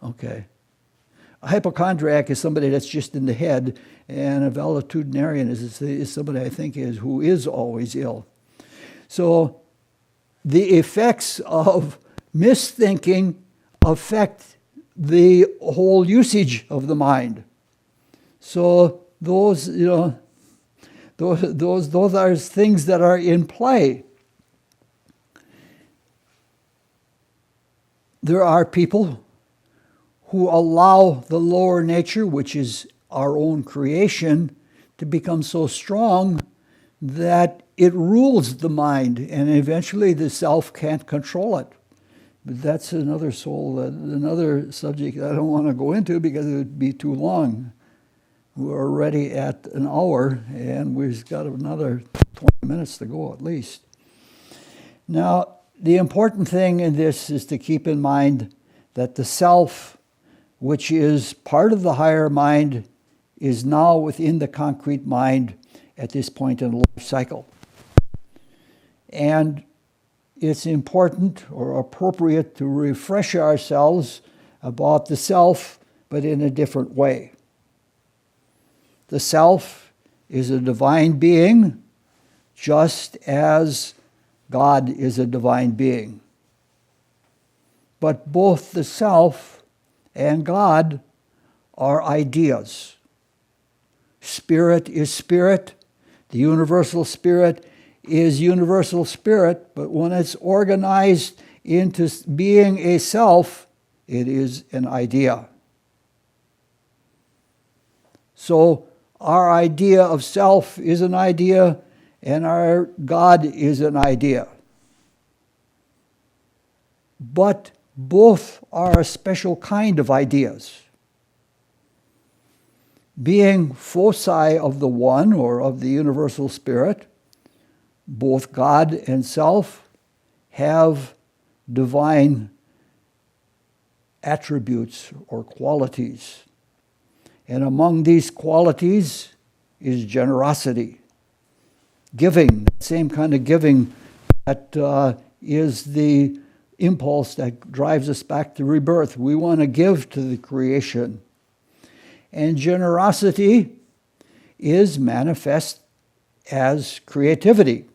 Speaker 1: Okay. A hypochondriac is somebody that's just in the head, and a valetudinarian is somebody I think who is always ill. So the effects of misthinking affect the whole usage of the mind. So those are things that are in play. There are people who allow the lower nature, which is our own creation, to become so strong that it rules the mind, and eventually the self can't control it. But that's another subject I don't want to go into because it would be too long. We're already at an hour, and we've got another 20 minutes to go at least. Now, the important thing in this is to keep in mind that the self, which is part of the higher mind, is now within the concrete mind at this point in the life cycle. And it's important or appropriate to refresh ourselves about the self, but in a different way. The self is a divine being, just as God is a divine being. But both the self and God are ideas. Spirit is spirit. The universal spirit is universal spirit, but when it's organized into being a self, it is an idea. So our idea of self is an idea, and our God is an idea. But both are a special kind of ideas. Being foci of the one, or of the universal spirit, both God and self have divine attributes or qualities. And among these qualities is generosity, giving, the same kind of giving that is the impulse that drives us back to rebirth. We want to give to the creation. And generosity is manifest as creativity.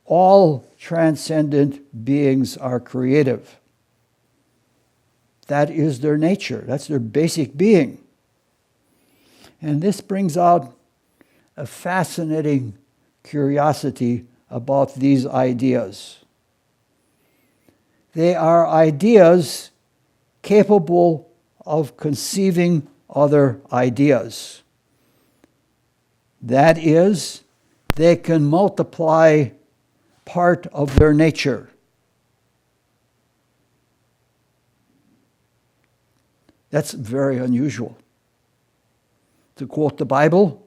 Speaker 1: All transcendent beings are creative. That is their nature. That's their basic being. And this brings out a fascinating curiosity about these ideas. They are ideas capable of conceiving other ideas. That is, they can multiply part of their nature. That's very unusual. To quote the Bible,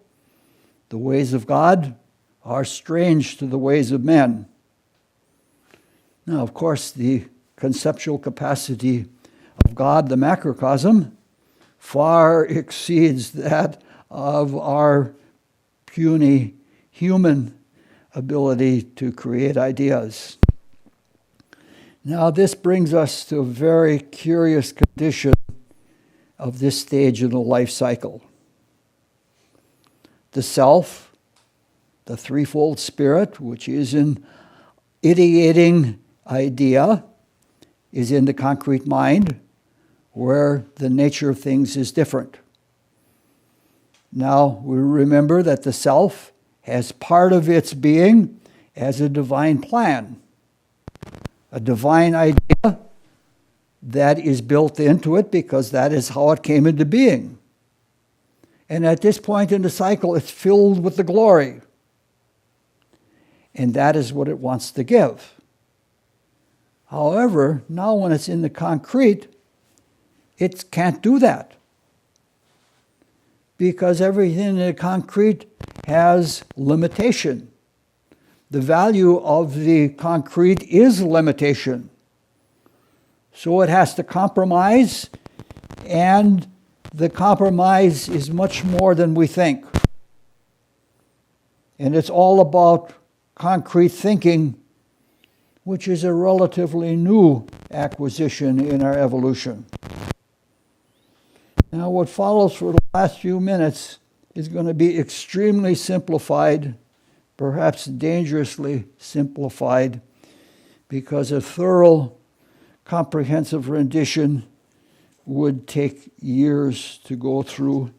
Speaker 1: the ways of God are strange to the ways of men. Now, of course, the conceptual capacity of God, the macrocosm, far exceeds that of our puny human ability to create ideas. Now, this brings us to a very curious condition of this stage in the life cycle. The self, the threefold spirit, which is an ideating idea, is in the concrete mind, where the nature of things is different. Now, we remember that the self has part of its being as a divine plan, a divine idea that is built into it because that is how it came into being. And at this point in the cycle, it's filled with the glory. And that is what it wants to give. However, now when it's in the concrete, it can't do that. Because everything in the concrete has limitation. The value of the concrete is limitation. So it has to compromise, and the compromise is much more than we think. And it's all about concrete thinking, which is a relatively new acquisition in our evolution. Now, what follows for the last few minutes is going to be extremely simplified, perhaps dangerously simplified, because a thorough, comprehensive rendition would take years to go through.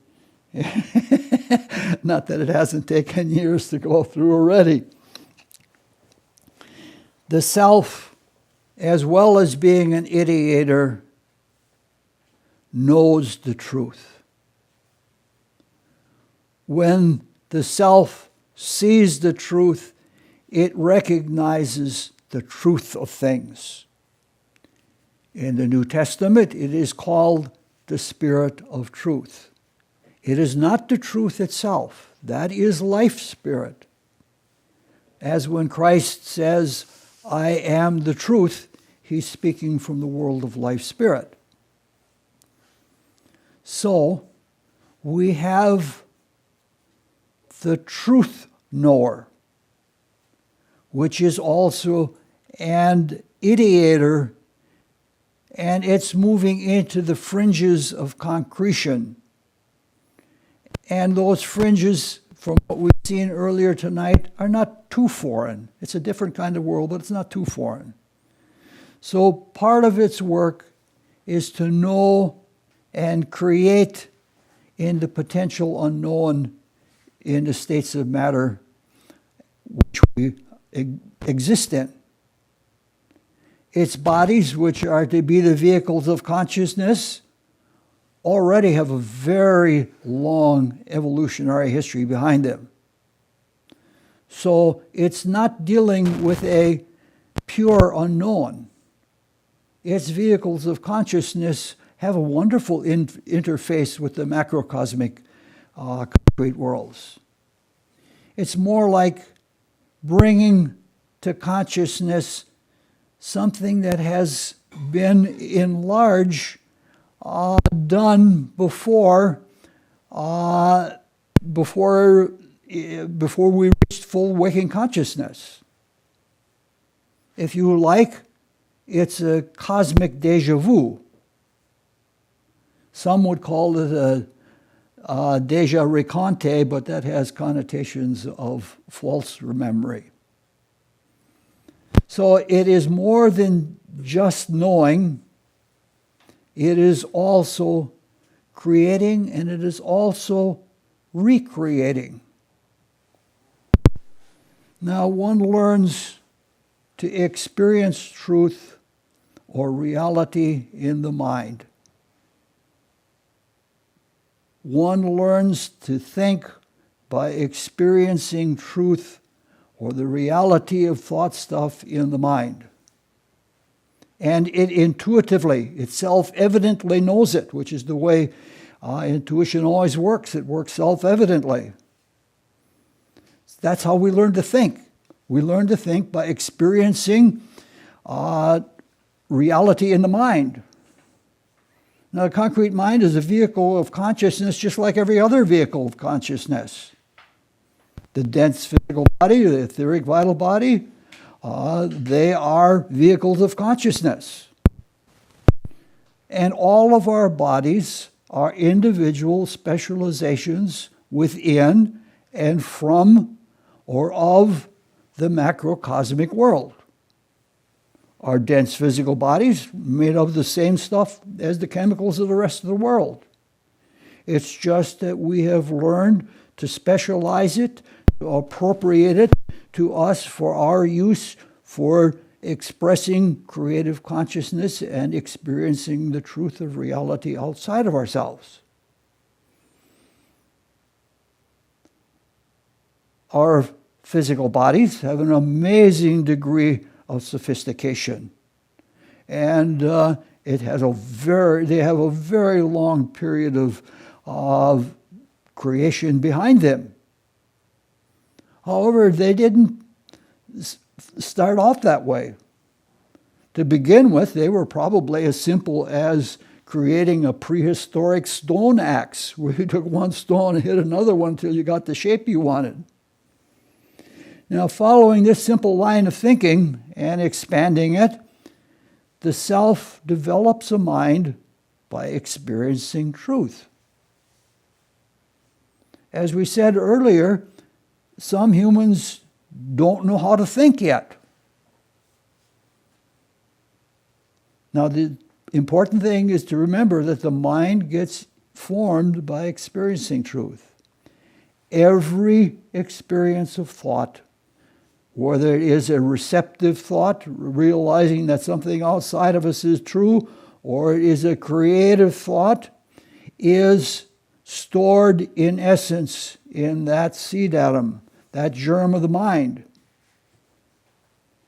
Speaker 1: Not that it hasn't taken years to go through already. The self, as well as being an ideator, knows the truth. When the self sees the truth, it recognizes the truth of things. In the New Testament, it is called the Spirit of Truth. It is not the truth itself. That is life spirit. As when Christ says, I am the truth, he's speaking from the world of life spirit. So, we have the truth knower, which is also an ideator, and it's moving into the fringes of concretion. And those fringes, from what we've seen earlier tonight, are not too foreign. It's a different kind of world, but it's not too foreign. So part of its work is to know and create in the potential unknown in the states of matter which we exist in. Its bodies, which are to be the vehicles of consciousness, already have a very long evolutionary history behind them. So it's not dealing with a pure unknown. Its vehicles of consciousness have a wonderful interface with the macrocosmic concrete worlds. It's more like bringing to consciousness something that has been enlarged, done before we reached full waking consciousness. If you like, it's a cosmic déjà vu. Some would call it a déjà raconte, but that has connotations of false memory. So it is more than just knowing. It is also creating, and it is also recreating. Now, one learns to experience truth or reality in the mind. One learns to think by experiencing truth or the reality of thought stuff in the mind. And it intuitively, it self-evidently knows it, which is the way intuition always works. It works self-evidently. That's how we learn to think. We learn to think by experiencing reality in the mind. Now, the concrete mind is a vehicle of consciousness just like every other vehicle of consciousness. The dense physical body, the etheric vital body, they are vehicles of consciousness. And all of our bodies are individual specializations within and from or of the macrocosmic world. Our dense physical bodies made of the same stuff as the chemicals of the rest of the world. It's just that we have learned to specialize it, to appropriate it to us for our use for expressing creative consciousness and experiencing the truth of reality outside of ourselves. Our physical bodies have an amazing degree of sophistication, and they have a very long period of creation behind them. However, they didn't start off that way. To begin with, they were probably as simple as creating a prehistoric stone axe, where you took one stone and hit another one until you got the shape you wanted. Now, following this simple line of thinking and expanding it, the self develops a mind by experiencing truth. As we said earlier, some humans don't know how to think yet. Now, the important thing is to remember that the mind gets formed by experiencing truth. Every experience of thought, whether it is a receptive thought, realizing that something outside of us is true, or it is a creative thought, is stored in essence in that seed atom, that germ of the mind,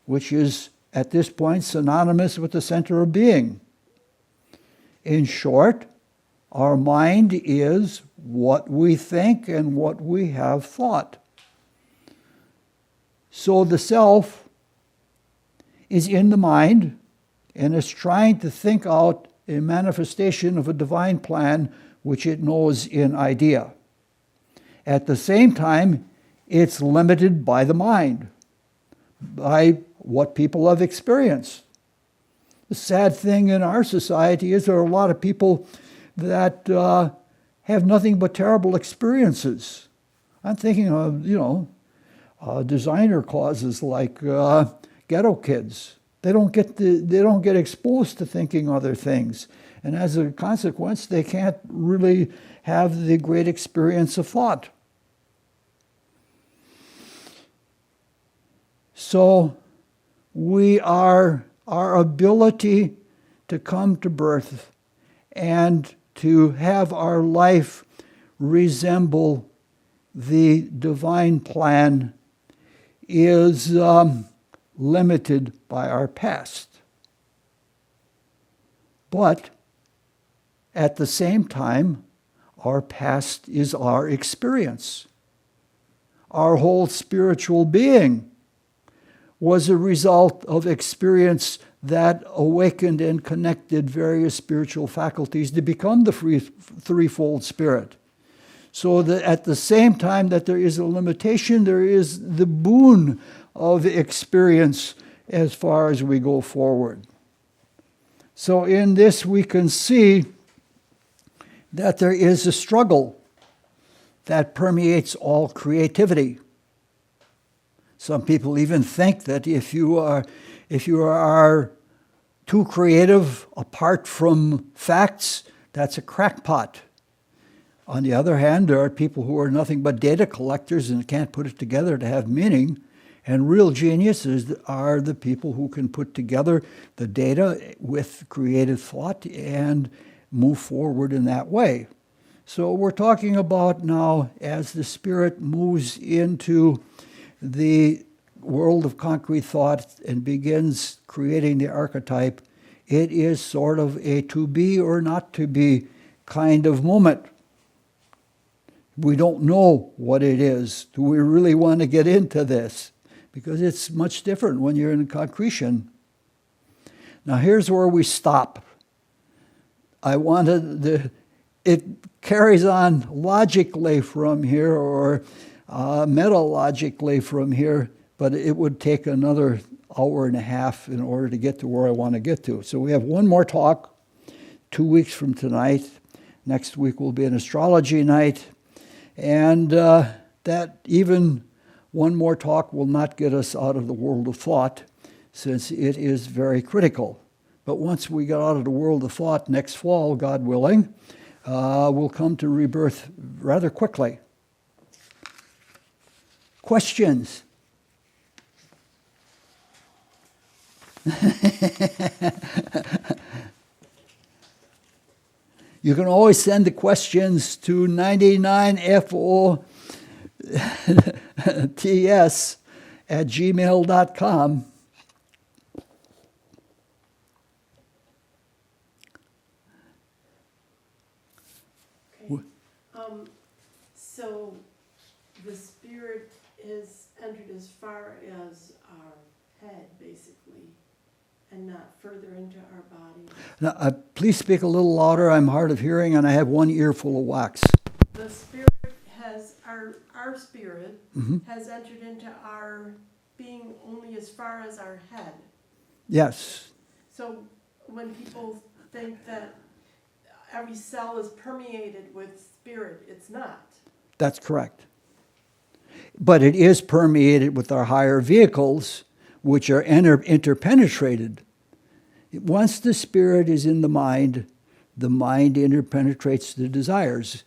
Speaker 1: which is at this point synonymous with the center of being. In short, our mind is what we think and what we have thought. So the self is in the mind and is trying to think out a manifestation of a divine plan which it knows in idea. At the same time, it's limited by the mind, by what people have experienced. The sad thing in our society is there are a lot of people that have nothing but terrible experiences. I'm thinking of, designer causes like ghetto kids. They don't get exposed to thinking other things, and as a consequence, they can't really have the great experience of thought. So, our ability to come to birth and to have our life resemble the divine plan is limited by our past. But at the same time, our past is our experience. Our whole spiritual being was a result of experience that awakened and connected various spiritual faculties to become the threefold spirit. So that at the same time that there is a limitation, there is the boon of experience as far as we go forward. So in this we can see that there is a struggle that permeates all creativity. Some people even think that if you are too creative apart from facts, that's a crackpot. On the other hand, there are people who are nothing but data collectors and can't put it together to have meaning. And real geniuses are the people who can put together the data with creative thought and move forward in that way. So we're talking about now, as the spirit moves into the world of concrete thought and begins creating the archetype, it is sort of a to be or not to be kind of moment. We don't know what it is. Do we really want to get into this? Because it's much different when you're in concretion. Now here's where we stop. It carries on logically from here or metalogically from here, but it would take another hour and a half in order to get to where I want to get to. So we have one more talk 2 weeks from tonight. Next week will be an astrology night. And that even one more talk will not get us out of the world of thought, since it is very critical. But once we get out of the world of thought next fall, God willing, we'll come to rebirth rather quickly. Questions? You can always send the questions to 99FOTS@gmail.com.
Speaker 3: Okay. So the spirit is entered as far as our head, basically, and not further into our body.
Speaker 1: Now, please speak a little louder. I'm hard of hearing, and I have one ear full of wax.
Speaker 3: The spirit has, our spirit has entered into our being only as far as our head.
Speaker 1: Yes.
Speaker 3: So when people think that every cell is permeated with spirit, it's not.
Speaker 1: That's correct. But it is permeated with our higher vehicles, which are interpenetrated. Once the spirit is in the mind interpenetrates the desires.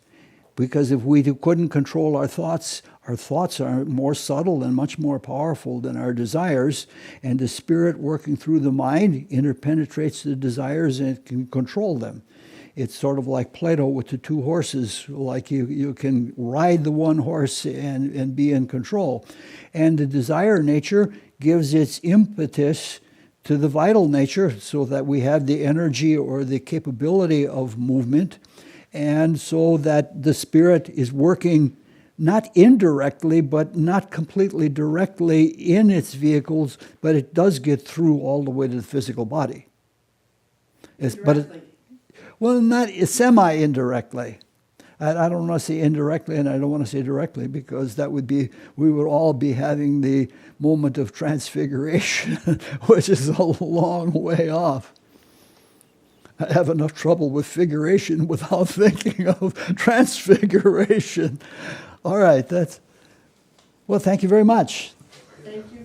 Speaker 1: Because if we couldn't control our thoughts are more subtle and much more powerful than our desires, and the spirit working through the mind interpenetrates the desires and can control them. It's sort of like Plato with the two horses, like you can ride the one horse and be in control. And the desire nature gives its impetus to the vital nature so that we have the energy or the capability of movement, and so that the spirit is working not indirectly, but not completely directly in its vehicles, but it does get through all the way to the physical body.
Speaker 3: Directly.
Speaker 1: Well, not semi-indirectly. I don't want to say indirectly, and I don't want to say directly, because that would be, we would all be having the moment of transfiguration, which is a long way off. I have enough trouble with figuration without thinking of transfiguration. All right, well, thank you very much.
Speaker 3: Thank you.